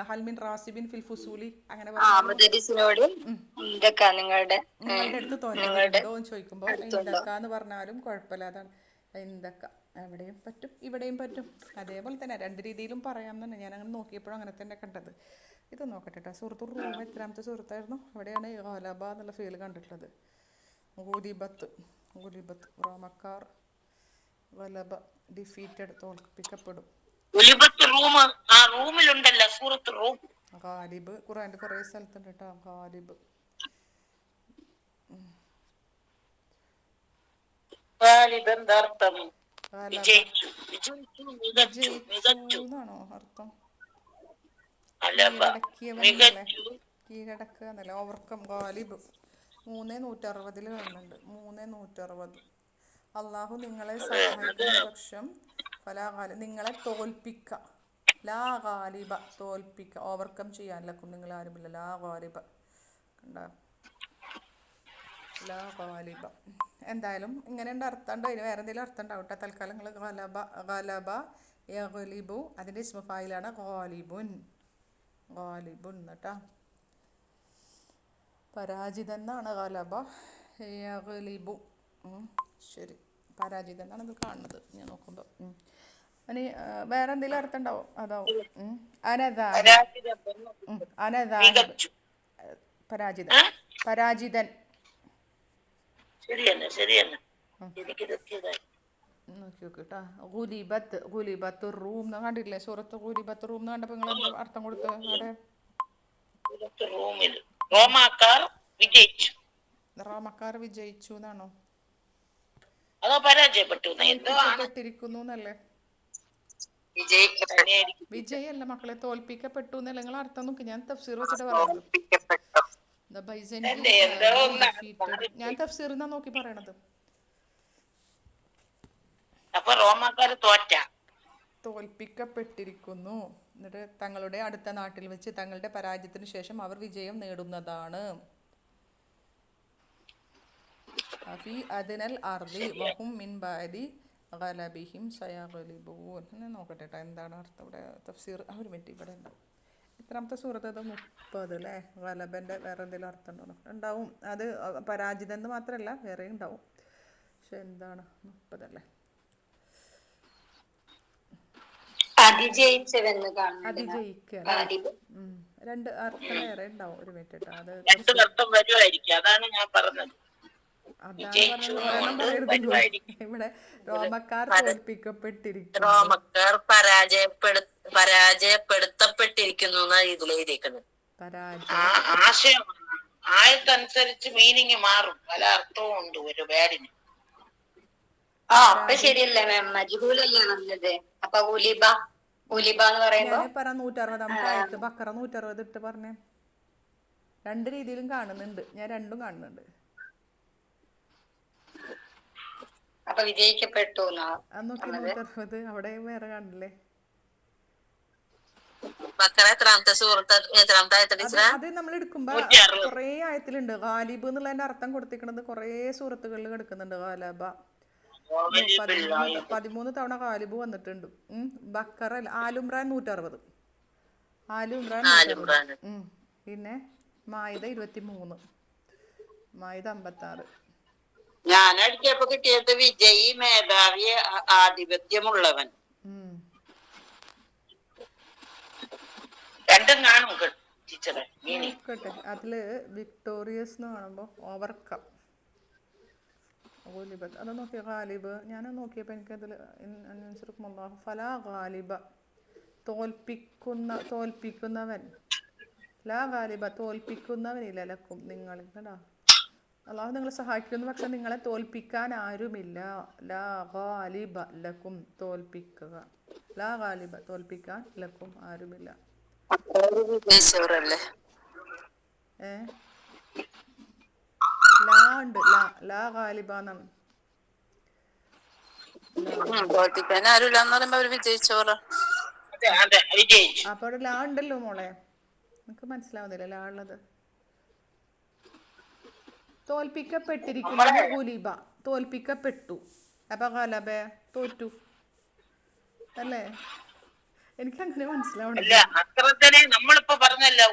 ഹൽമിൻ റാസിബിൻ ഫിൽ ഫുസൂലി അങ്ങനെ നിങ്ങളുടെ അടുത്ത് തോന്നുന്നുണ്ടോ എന്ന് ചോദിക്കുമ്പോൾ ഇന്ദക്ക എന്ന് പറഞ്ഞാലും കുഴപ്പമില്ല. അതാണ് ഇന്ദക്ക. എവിടെയും പറ്റും, ഇവിടെയും പറ്റും. അതേപോലെ തന്നെ രണ്ട് രീതിയിലും പറയാം തന്നെ. ഞാൻ അങ്ങനെ നോക്കിയപ്പോഴും അങ്ങനെ തന്നെ കണ്ടത്. ഇത് നോക്കട്ടെ കേട്ടോ. സൂറത്തുർ റൂം എത്രാമത്തെ സൂറത്തായിരുന്നു? അവിടെയാണ് ഗലബ എന്നുള്ള ഫീൽ കണ്ടിട്ടുള്ളത്. ഗുലിബത്ത് റോമക്കാർ ഗലബ ഡിഫീറ്റഡ് തോൽപ്പിക്കപ്പെടും. ഗാലിബ് ഖുർആനിൽ കുറേ സ്ഥലത്തുണ്ട് കേട്ടോ. ഗാലിബ് വിജയിച്ചുന്നാണോ അർത്ഥം? കീഴടക്കുക എന്നല്ല. ഓവർകം. ഗാലിബ് 3:160 കാണുന്നുണ്ട്. 3:160. അള്ളാഹു നിങ്ങളെ സഹായിക്കുന്ന പക്ഷം നിങ്ങളെ തോൽപ്പിക്കുക. ലാ ഗാലിബ തോൽപ്പിക്കുക, ഓവർകം ചെയ്യാൻ ലക്കും നിങ്ങൾ ആരുമില്ല. ലാ ഗാലിബ കണ്ട ലാ ഗാലിബ. എന്തായാലും ഇങ്ങനെയുണ്ട് അർത്ഥം ഉണ്ട്. അതിന് വേറെ എന്തെങ്കിലും അർത്ഥം ഉണ്ടാവും കേട്ടോ. തൽക്കാലം നിങ്ങൾ ഗലബ യഗ്ലിബു അതിൻ്റെ ഇസ്മു ഫായിലാണ് ഗാലിബുൻ കേട്ടോ. പരാജിതൻ എന്നാണ് ഗലബ യഗ്ലിബു. ശരി. പരാജിതൻ എന്നാണ് ഇത് കാണുന്നത് ഞാൻ നോക്കുമ്പോൾ. ഇനി വേറെ എന്തെങ്കിലും അർത്ഥം ഉണ്ടാവും, അതാവും. അനദാഹിബ്. അനദാഹിബ് പരാജിതൻ. പരാജിതൻ നോക്കി നോക്ക് കേട്ടോ. ഗുലിബത്ത്. ഗുലിബത്ത് റൂം എന്ന് കണ്ടില്ലേ, സൂറത്ത് ഗുലിബത്ത് റൂം എന്ന് കണ്ടപ്പോൾ നിങ്ങൾ എന്താ അർത്ഥം കൊടുത്ത് അവിടെ? റോമക്കാർ വിജയിച്ചു എന്നാണോ? തോൽപ്പിക്കപ്പെട്ടിരിക്കുന്നു എന്നല്ലേ? വിജയല്ല മക്കളെ, തോൽപ്പിക്കപ്പെട്ടു എന്നല്ലേ നിങ്ങൾ അർത്ഥം നോക്കി. ഞാൻ തഫ്സീർ വെച്ചിട്ട് പറയുന്നത്. ഞാൻ തഫ്സീർ എന്നാ നോക്കി പറയണത്. തോൽപ്പിക്കപ്പെട്ടിരിക്കുന്നു. എന്നിട്ട് തങ്ങളുടെ അടുത്ത നാട്ടിൽ വെച്ച് തങ്ങളുടെ പരാജയത്തിന് ശേഷം അവർ വിജയം നേടുന്നതാണ്. ഫീ അദ്നൽ അർദി വഹും മിൻ ബഅദി ഗലബിഹിം സയഗ്ലിബൂൻ. നോക്കട്ടെ കേട്ടോ എന്താണ് അർത്ഥം ഇവിടെ. തഫ്സീർ ഒരു മിനിറ്റ് ഇവിടെ ഉണ്ടാവും. എത്രാമത്തെ സൂറത്ത്? അത് 30 അല്ലേ? ഗലബൻ്റെ വേറെ എന്തെങ്കിലും അർത്ഥം ഉണ്ടോ? ഉണ്ടാവും. അത് പരാജിതൻ എന്ന് മാത്രമല്ല വേറെ ഉണ്ടാവും. പക്ഷെ എന്താണ് 30 അല്ലേ? അതിജയിക്കുക. രണ്ട് അർത്ഥം വേറെ ഉണ്ടാവും. ഒരു മിനിറ്റ് കേട്ടോ. അത് അതാണ് ഞാൻ പറഞ്ഞത്. ഇവിടെ റോമക്കാർ തോൽപ്പിക്കപ്പെട്ടിരിക്കുന്നു. റോമക്കാർ പരാജയപ്പെടുത്തപ്പെട്ടിരിക്കുന്നു ആയത്തനുസരിച്ച് മീനിങ് മാറും. പല അർത്ഥവും ഉണ്ട് ഒരു വേർഡിന്. അപ്പൊ ശരിയല്ലേ മാം? മജ്ഹൂലല്ലേ നല്ലത്? അപ്പൊ ഉലിബ എന്ന് പറയുമ്പോ 160 ആയത്ത് ബക്കറ 160 ഇട്ട് പറഞ്ഞേ. രണ്ട് രീതിയിലും കാണുന്നുണ്ട്, ഞാൻ രണ്ടും കാണുന്നുണ്ട്. അപ്പൊ വിജയിക്കപ്പെട്ടു നോക്കി 160 അവിടെ വേറെ കാണില്ലേ? അത് നമ്മൾ എടുക്കുമ്പോ കൊറേ ആയത്തിലുണ്ട്. ഗാലിബ് എന്നുള്ളതിന്റെ അർത്ഥം കൊടുത്തിരിക്കുന്നത് കൊറേ സൂറത്തുകളിൽ കിടക്കുന്നുണ്ട്. ഗാലബ 13 തവണ ഗാലിബ് വന്നിട്ടുണ്ട്. ബക്കറ ആലുംറാൻ 160. ആലുംറാൻ 160. പിന്നെ മായിദ 23, മായിദ 56. ഞാൻ അടിച്ചപ്പോ കിട്ടിയത് വിജയി, മേധാവി, ആധിപത്യമുള്ളവൻ. രണ്ടും കാണും ടീച്ചറെ. അതില് വിക്ടോറിയസ് എന്ന് കാണുമ്പോ ഓവർകം. അത് നോക്കിയ ഗാലിബ് ഞാൻ നോക്കിയപ്പോ എനിക്കതിൽ ഫലാ ഗാലിബ തോൽപ്പിക്കുന്നവൻ. ലാ ഗാലിബ തോൽപ്പിക്കുന്നവനില്ല ലക്കും നിങ്ങളിൽ. കേട്ടോ, അള്ളാഹു നിങ്ങളെ സഹായിക്കുന്നു, പക്ഷെ നിങ്ങളെ തോൽപ്പിക്കാൻ ആരുമില്ല. ലാ ഗാലിബ ലക്കും തോൽപ്പിക്കുക. ലാ ഗാലിബ തോൽപ്പിക്കാൻ ലക്കും ആരുമില്ല. ലാ ഉണ്ട്, ലാ ഗാലിബ എന്നാണ്. അപ്പൊ അവിടെ ലാ ഉണ്ടല്ലോ മോളെ, നിനക്ക് മനസ്സിലാവുന്നില്ല ലാ ഉള്ളത്? തോൽപ്പിക്കപ്പെട്ടിരിക്കുന്നു. ഗുലിബ തോൽപ്പിക്കപ്പെട്ടു. അപ്പൊ ഗലബ തോറ്റു അല്ലേ? എനിക്ക് അങ്ങനെ മനസ്സിലാവണില്ല. അശ്രദ്ധനെ നമ്മളിപ്പോ പറഞ്ഞല്ലോ,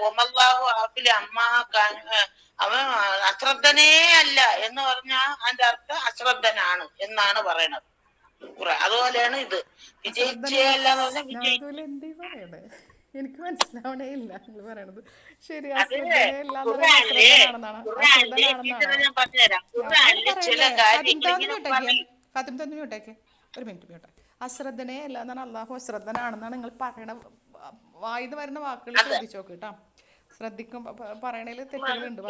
അവൻ അശ്രദ്ധനേ അല്ല എന്ന് പറഞ്ഞാൽ അതിന്റെ അർത്ഥം അശ്രദ്ധനാണ് എന്നാണ് പറയണത്. അതുപോലെയാണ് ഇത്. എന്തീ പറയണേ? എനിക്ക് മനസ്സിലാവണേ ഇല്ല നിങ്ങൾ പറയണത്. ശരി, അശ്രദ്ധനാണെന്നാണ്. ഒരു മിനിറ്റ് മ്യൂട്ടെ. അശ്രദ്ധനെ അല്ല എന്നാണ്, അള്ളാഹു അശ്രദ്ധനാണെന്നാണ് നിങ്ങൾ പറയണ. വായിന്ന് വരുന്ന വാക്കുകൾ ശ്രദ്ധിച്ചു നോക്ക് കേട്ടോ. ശ്രദ്ധിക്കും പറയണേല് തെറ്റുകളുണ്ട്.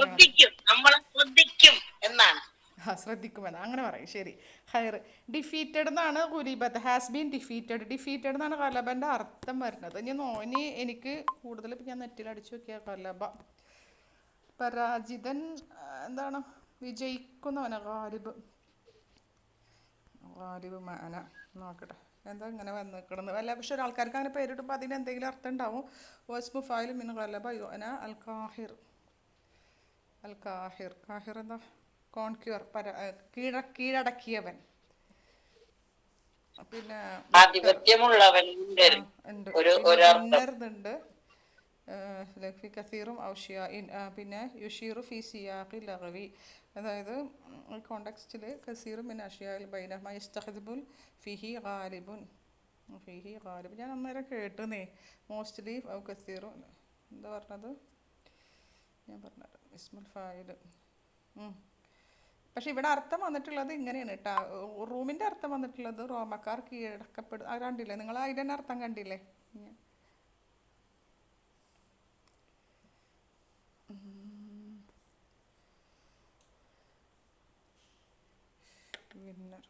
ശ്രദ്ധിക്കുമെന്ന് അങ്ങനെ പറയും. ശരി, ഹൈർ. ഡിഫീറ്റഡ് എന്നാണ് ഗുലിബത്ത്. Has been defeated. ഡിഫീറ്റഡ് എന്നാണ് ഗലബന്റെ അർത്ഥം വരുന്നത്. ഇനി എനിക്ക് കൂടുതൽ ഞാൻ നെറ്റിൽ അടിച്ചു നോക്കിയ ഗലബ പരാജിതൻ എന്താണ്? വിജയിക്കുന്നവന. ഗാലിബ് മാന. നോക്കട്ടെ എന്താ ഇങ്ങനെ വന്ന് നിൽക്കണമെന്ന് വല്ല. പക്ഷെ ഒരാൾക്കാർക്ക് അങ്ങനെ പേരിടുമ്പോൾ അതിന് എന്തെങ്കിലും അർത്ഥം ഉണ്ടാവും. വസ്മു ഫായിൽ മിൻ ഗലബ യുഅന അൽ കാഹിർ. അൽ കാഹിർ. കാഹിർ എന്താ? കോൺക്യൂർ, കീഴടക്കിയവൻ. പിന്നെ ആധിപത്യമുള്ളവൻ ഉണ്ട്. ലഫി കസീറും ഔഷിയ പിന്നെ യുഷീറു ഫി സിയാഖി ലഗവി, അതായത് കോണ്ടക്സ്റ്റിൽ കസീറും പിന്നെ അഷിയാൽ ബൈനഹുമ യസ്തഖ്ദിമുൽ ഫിഹി ഗാലിബുൻ ഫിഹി ഗാലിബ്. ഞാൻ അന്നേരം കേട്ടുന്നേ മോസ്റ്റ്ലി കസീറും എന്താ പറഞ്ഞത്, ഞാൻ പറഞ്ഞത് ഇസ്മുൽ ഫായിൽ. പക്ഷെ ഇവിടെ അർത്ഥം വന്നിട്ടുള്ളത് ഇങ്ങനെയാണ് കേട്ടോ. റൂമിൻ്റെ അർത്ഥം വന്നിട്ടുള്ളത് റോമക്കാർ കീഴടക്കപ്പെടും. അത് കണ്ടില്ലേ നിങ്ങൾ? അതിൻ്റെ തന്നെ അർത്ഥം കണ്ടില്ലേ? വിന്നർ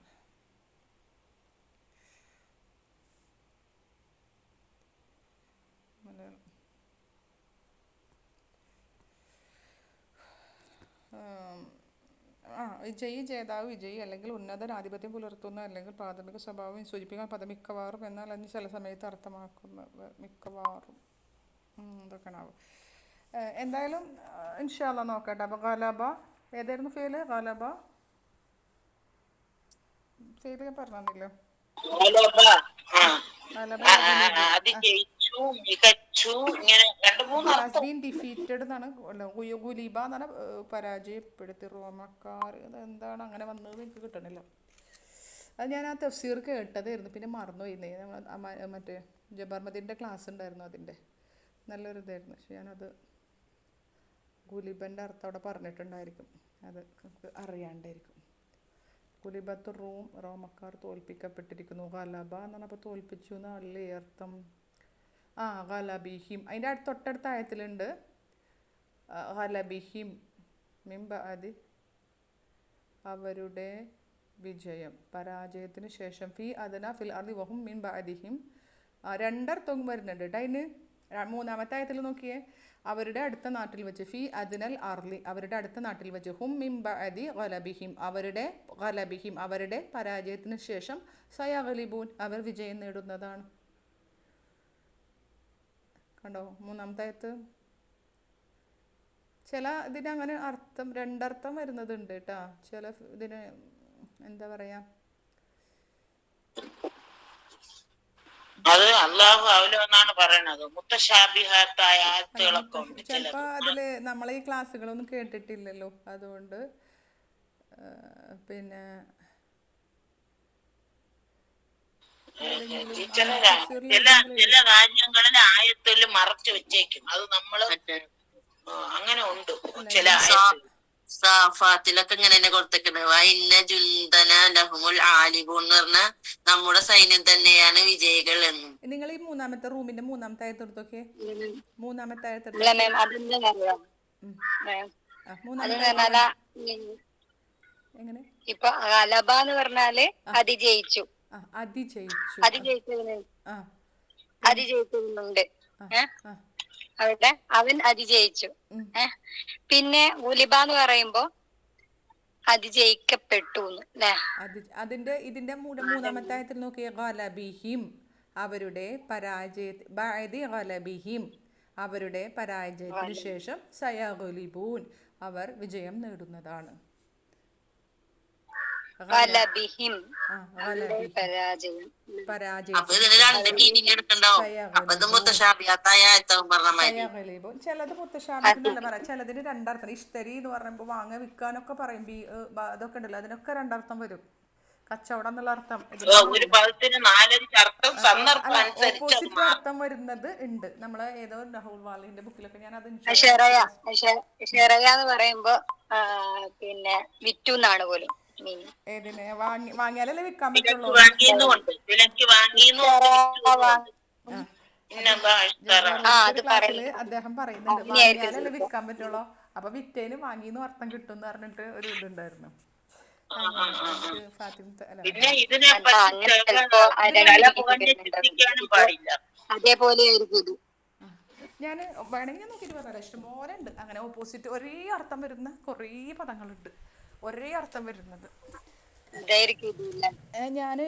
മലയാളം. വിജയി, ജേതാവ്, വിജയി അല്ലെങ്കിൽ ഉന്നതൻ, ആധിപത്യം പുലർത്തുന്ന അല്ലെങ്കിൽ പ്രാഥമിക സ്വഭാവം സൂചിപ്പിക്കാൻ പദം മിക്കവാറും, എന്നാൽ അതിന് ചില സമയത്ത് അർത്ഥമാക്കുന്നത് മിക്കവാറും. ഇതൊക്കെയാണാവും. എന്തായാലും ഇൻഷാ അല്ലാ നോക്കട്ടെ. അപ്പോൾ ഗലബ ഏതായിരുന്നു ഫെയില്? ഗലബ ഫെയില് ഞാൻ പറഞ്ഞില്ലോ. ഡിഫീറ്റഡ് എന്നാണ്, ഗുലിബ എന്നാണ് പരാജയപ്പെടുത്തി റോമക്കാർ. അതെന്താണ് അങ്ങനെ വന്നത് എനിക്ക് കിട്ടണില്ല. അത് ഞാൻ ആ തഫ്സീർ കേട്ടതായിരുന്നു, പിന്നെ മറന്നുപോയിരുന്നേ. മറ്റേ ജബർമദീൻ്റെ ക്ലാസ് ഉണ്ടായിരുന്നു, അതിൻ്റെ നല്ലൊരു ഇതായിരുന്നു. പക്ഷെ ഞാനത് ഗുലിബൻ്റെ അർത്ഥം അവിടെ പറഞ്ഞിട്ടുണ്ടായിരിക്കും, അത് അറിയാണ്ടായിരിക്കും. ഗുലിബത്ത് റൂം, റോമക്കാർ തോൽപ്പിക്കപ്പെട്ടിരിക്കുന്നു. ഗലബ എന്നാണ്. അപ്പോൾ തോൽപ്പിച്ചു എന്നല്ലേ അർത്ഥം? ഗലബിഹിം. അതിൻ്റെ തൊട്ടടുത്ത ആയത്തിലുണ്ട് ഗലബിഹിം മിൻ ബഅദി, അവരുടെ വിജയം, പരാജയത്തിന് ശേഷം. ഫി അദ്ന ഫിൽ അർദി വഹും മിൻ ബഅദിഹിം. രണ്ടർത്ഥവും വരുന്നുണ്ട് കേട്ടോ അതിന്. മൂന്നാമത്തെ ആയത്തിൽ നോക്കിയേ, അവരുടെ അടുത്ത നാട്ടിൽ വെച്ച്. ഫി അദ്നൽ അർലി, അവരുടെ അടുത്ത നാട്ടിൽ വെച്ച്. ഹും മിൻ ബഅദി ഗലബിഹിം, അവരുടെ ഗലബിഹിം, അവരുടെ പരാജയത്തിന് ശേഷം. സയഗ്ലിബൂൻ, അവർ വിജയം നേടുന്നതാണ്. കണ്ടോ മൂന്നാമത്തെ ആയത്ത്? ചില ഇതിന് അങ്ങനെ അർത്ഥം രണ്ടർത്ഥം വരുന്നതുണ്ട് കേട്ടോ. ചില ഇതിന് എന്താ പറയാ, അത് അള്ളാഹു അവലെന്നാണ് പറയണത്. മുത്തശാബിഹാത്തായ ആയത്തുകളൊക്കെ ഉണ്ട്. ചിലപ്പോ അതില് നമ്മളെ ഈ ക്ലാസ്സുകളൊന്നും കേട്ടിട്ടില്ലല്ലോ, അതുകൊണ്ട് പിന്നെ ചില രാജ്യങ്ങളിൽ ആയത്തിൽ മറച്ചു വെച്ചേക്കും. അത് നമ്മള് അങ്ങനെ ഉണ്ട്. ചില സാഫാത്തിലൊക്കെ ഇങ്ങനെ തന്നെ കൊടുത്തേക്കുന്നത്. വൈന്ന ജുന്തന ലഹുമുൽ ആലിബൂൻ എന്ന് പറഞ്ഞ നമ്മുടെ സൈന്യം തന്നെയാണ് വിജയികൾ എന്നും. നിങ്ങൾ ഈ മൂന്നാമത്തെ റൂമിന്റെ മൂന്നാമത്തെ ആയത്തെടുത്തൊക്കെ, മൂന്നാമത്തെ എങ്ങനെ ഇപ്പൊ ഗലബ എന്ന് പറഞ്ഞാല് അതിജയിച്ചു, അതിജയിക്കുന്നുണ്ട് അവിടെ അവൻ അതിജയിച്ചു. പിന്നെ ഗുലിബ എന്ന് പറയുമ്പോ അതിജയിക്കപ്പെട്ടു അല്ലേ? ഇതിന്റെ മൂന്നാമത്തെ ആയത്തിൽ നോക്കിയ ഗലബിഹിം, അവരുടെ ഗലബിഹിം, അവരുടെ പരാജയത്തിന് ശേഷം. സയഗ്ലിബൂൻ, അവർ വിജയം നേടുന്നതാണ്. ചിലത് മുത്തശാബിഹെന്നല്ല പറയാം, ചിലതിന് രണ്ടർത്ഥം. ഇഷ്തരി എന്ന് പറയുമ്പോൾ വാങ്ങ വിൽക്കാനൊക്കെ പറയും, അതൊക്കെ ഉണ്ടല്ലോ, അതിനൊക്കെ രണ്ടർത്ഥം വരും. കച്ചവടം എന്നുള്ള അർത്ഥം. ഓപ്പോസിറ്റ് അർത്ഥം വരുന്നത് ഉണ്ട്. നമ്മളെ ഏതോ നഹുൽ വാലിന്റെ ബുക്കിലൊക്കെ ഞാൻ അത് പറയുമ്പോ പിന്നെ വിറ്റു എന്നാണ് പോലും. ഏതിനെ വാങ്ങിയാലല്ലേ വിൽക്കാൻ പറ്റുള്ളൂ. ക്ലാസ്സില് അദ്ദേഹം പറയുന്നുണ്ട് വാങ്ങിയാലല്ലേ വിൽക്കാൻ പറ്റുള്ളൂ, അപ്പൊ വിറ്റേന് വാങ്ങിന്ന് അർത്ഥം കിട്ടും എന്ന് പറഞ്ഞിട്ട് ഒരു ഇതുണ്ടായിരുന്നു. അതേപോലെ ഞാൻ വേണമെങ്കിൽ നോക്കിയിട്ട് പറഞ്ഞാൽ ഇഷ്ടംപോലെ ഉണ്ട് അങ്ങനെ ഓപ്പോസിറ്റ് ഒരേ അർത്ഥം വരുന്ന കുറേ പദങ്ങളുണ്ട്, ഒരേ അർത്ഥം വരുന്നത്. ഞാൻ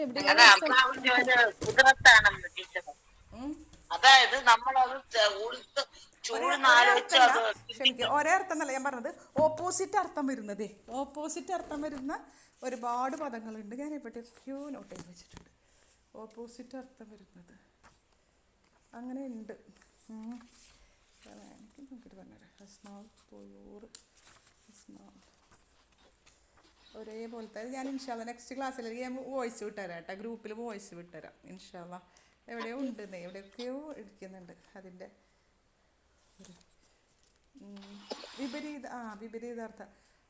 അതായത് നമ്മളത് ക്ഷമിക്കുക, ഒരേ അർത്ഥം എന്നല്ല ഞാൻ പറഞ്ഞത്, ഓപ്പോസിറ്റ് അർത്ഥം വരുന്നതേ. ഓപ്പോസിറ്റ് അർത്ഥം വരുന്ന ഒരുപാട് പദങ്ങളുണ്ട്. ഞാൻ എവിടെയൊക്കെയോ നോട്ട് ചെയ്ത് വെച്ചിട്ടുണ്ട്. ഓപ്പോസിറ്റ് അർത്ഥം വരുന്നത് അങ്ങനെ ഉണ്ട്. എനിക്ക് നോക്കിയിട്ട് പറഞ്ഞുതരാം. ഹസ്നാവ് തൊയൂർ ഹസ്നാവ് ഒരേപോലത്തെ ഞാൻ ഇൻഷാല്ല നെക്സ്റ്റ് ക്ലാസ്സിലേക്ക് ഞാൻ വോയിസ് വിട്ടുതരാം കേട്ടോ. ഗ്രൂപ്പിൽ വോയിസ് വിട്ടുതരാം ഇൻഷാല്ല. എവിടെയോ ഉണ്ടെന്നേ, എവിടെയൊക്കെയോ ഇരിക്കുന്നുണ്ട് അതിൻ്റെ വിപരീതാർത്ഥം.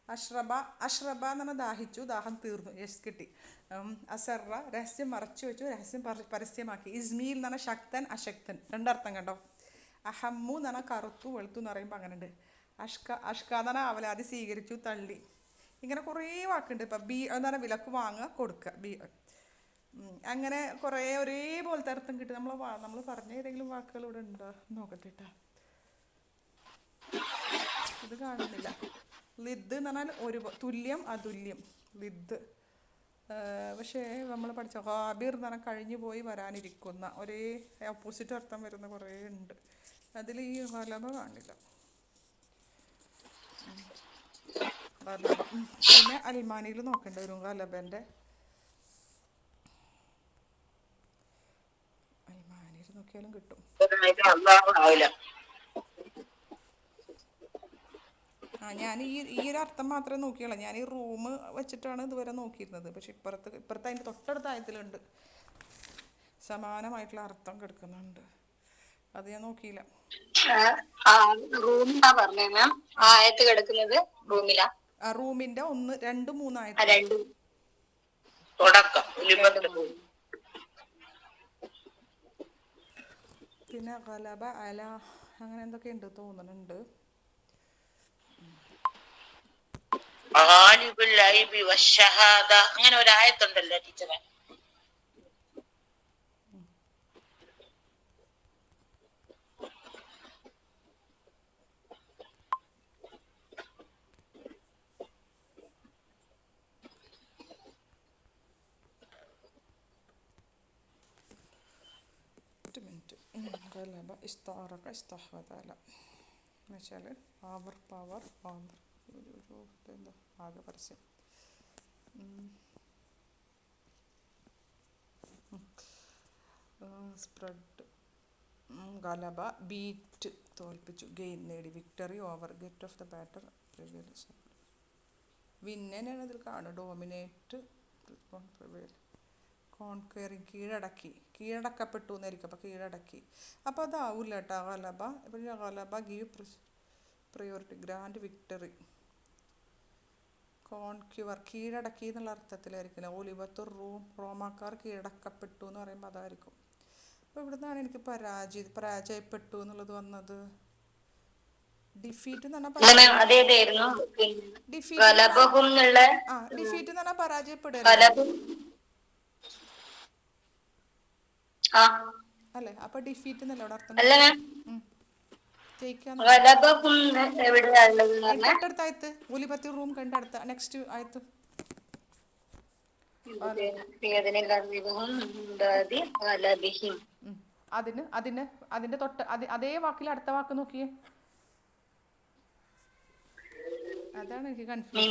അഷ്റബ എന്ന് പറഞ്ഞാൽ ദാഹിച്ചു, ദാഹം തീർന്നു, യെസ് കിട്ടി. അസറ രഹസ്യം മറച്ചു വെച്ചു, രഹസ്യം പരസ്യമാക്കി. ഇസ്മീൽ എന്ന് പറഞ്ഞാൽ ശക്തൻ, അശക്തൻ, രണ്ടർത്ഥം കണ്ടോ. അഹമ്മു എന്ന് പറഞ്ഞാൽ കറുത്തു, വെളുത്തു എന്ന് പറയുമ്പോൾ അങ്ങനെ ഉണ്ട്. അഷ്ക എന്ന് പറഞ്ഞാൽ അവലാതി സ്വീകരിച്ചു, തള്ളി. ഇങ്ങനെ കുറേ വാക്കുണ്ട്. ഇപ്പം ബി എന്ന് പറഞ്ഞാൽ വിലക്ക് വാങ്ങുക, കൊടുക്കുക, ബി അങ്ങനെ കുറേ ഒരേപോലത്തെ അർത്ഥം കിട്ടി. നമ്മൾ പറഞ്ഞ ഏതെങ്കിലും വാക്കുകൾ ഇവിടെ ഉണ്ടോ നോക്കട്ടെ കേട്ടോ. ഇത് കാണുന്നില്ല. ലിദ് എന്ന് പറഞ്ഞാൽ ഒരു തുല്യം, അതുല്യം, ലിദ്. പക്ഷേ നമ്മൾ പഠിച്ച ഹാബിർ എന്ന് പറഞ്ഞാൽ കഴിഞ്ഞു പോയി, വരാനിരിക്കുന്ന, ഒരേ ഓപ്പോസിറ്റ് അർത്ഥം വരുന്ന കുറേ ഉണ്ട്. അതിൽ ഈ ഗലബ കാണില്ല. ഗലബ പിന്നെ അൽമാനിയിൽ നോക്കേണ്ടി വരും. ഗലബൻ്റെ അൽമാനിയിൽ നോക്കിയാലും കിട്ടും. ഞാൻ ഈ ഒരു അർത്ഥം മാത്രമേ നോക്കിയുള്ളൂ. ഞാൻ ഈ റൂം വെച്ചിട്ടാണ് ഇതുവരെ നോക്കിയിരുന്നത്. പക്ഷെ ഇപ്പുറത്ത് അതിൻ്റെ തൊട്ടടുത്ത ആയത്തിലുണ്ട് സമാനമായിട്ടുള്ള അർത്ഥം കിടക്കുന്നുണ്ട്. അത് ഞാൻ നോക്കിയില്ല. റൂമിന്റെ 1, 2, 3 ആയത്ത്. പിന്നെ ഗലബ അല അങ്ങനെ എന്തൊക്കെ ഉണ്ട് തോന്നുന്നുണ്ട്. അങ്ങനെ ഒരു ആയത്തുണ്ടല്ലോ ടീച്ചറെ. ഗലബ ഇസ്താറക ഇസ്തഹ്വദല എന്ന് വെച്ചാൽ പവർ എന്താ ആകെ പരസ്യം. സ്പ്രെഡ്. ഗലബ ബീറ്റ് തോൽപ്പിച്ചു, ഗെയിൻ നേടി, victory over, get of the better, വിന്നനെയാണ് ഇതിൽ കാണുക. ഡോമിനേറ്റ്, പ്രിവെയിൽ, കോൺക്വയറിങ്, കീഴടക്കപ്പെട്ടു എന്നായിരിക്കും. അപ്പോൾ കീഴടക്കി. അപ്പോൾ അതാവില്ല കേട്ടോ ഗലബ. ഇപ്പം ഗലബ ഗീവ് പ്രയോറിറ്റി, ഗ്രാൻഡ് വിക്ടറി. കോൺക്യുവർ കീഴടക്കി എന്നുള്ള അർത്ഥത്തിലായിരിക്കില്ല. ഒലിബത്തുർ റൂം റോമാക്കാർ കീഴടക്കപ്പെട്ടു എന്ന് പറയുമ്പോൾ അതായിരിക്കും. അപ്പോൾ ഇവിടുന്നാണ് എനിക്ക് പരാജയപ്പെട്ടു എന്നുള്ളത് വന്നത്. ഡിഫീറ്റ് എന്ന് പറഞ്ഞാൽ ഡിഫീറ്റ് എന്ന് പറഞ്ഞാൽ പരാജയപ്പെടുക അല്ലേ. അപ്പൊ ഡിഫീറ്റ് എന്നല്ല അവിടെ അർത്ഥം. തൊട്ടടുത്ത ആയത്ത് ഒലിബത്തി റൂം കണ്ട അടുത്ത നെക്സ്റ്റ് ആയത്ത്. അതിന്റെ തൊട്ട് അതേ വാക്കിൽ അടുത്ത വാക്ക് നോക്കിയേ. അതാണ് എനിക്ക് കൺഫ്യൂഷൻ.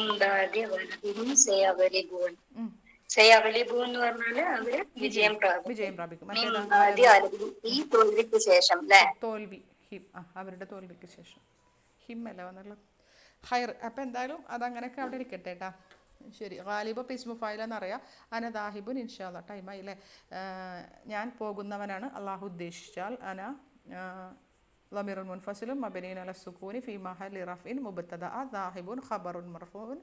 വിജയം പ്രാപിക്കും. തോൽവി, ഹിം. അവരുടെ തോൽവിക്ക് ശേഷം ഹിം അല്ല വന്നുള്ള ഹൈർ. അപ്പം എന്തായാലും അതങ്ങനെയൊക്കെ അവിടെ ഇരിക്കട്ടെ കേട്ടാ. ശരി. ഗാലിബ് ഇസ്മു ഫായിലെന്നറിയാം. അന ദാഹിബുൻ ഇൻഷാ അല്ലാഹ്. ടൈമായില്ലേ. ഞാൻ പോകുന്നവനാണ് അള്ളാഹു ഉദ്ദേശിച്ചാൽ. അന ളമീറുൻ മുൻഫസിലും മബനിൻ അല സുക്കൂനി ഫീ മഹല്ലി റഫ്ഇൻ മുബ്തദഅ ദാഹിബുൻ ഖബറുൻ മർഫൂഉൻ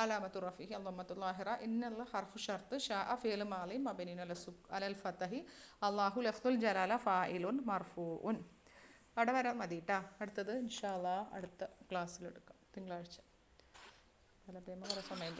അലാമത്തു റഫീഹി അല്ലമത്തു ലാഹിറ ഇന്നല്ല ഹർഫു ഷർത്ത് ഷാഅ ഫിഅൽ മാളി മബനിൻ അലൽ ഫതഹി അല്ലാഹു ലഫ്ദുൽ ജലാല ഫായിലുൻ മർഫൂഉൻ. അവിടെ വരാൻ മതി കേട്ടാ. അടുത്തത് ഇൻഷാ അല്ലാഹ് അടുത്ത ക്ലാസ്സിലെടുക്കാം തിങ്കളാഴ്ച. കുറേ സമയം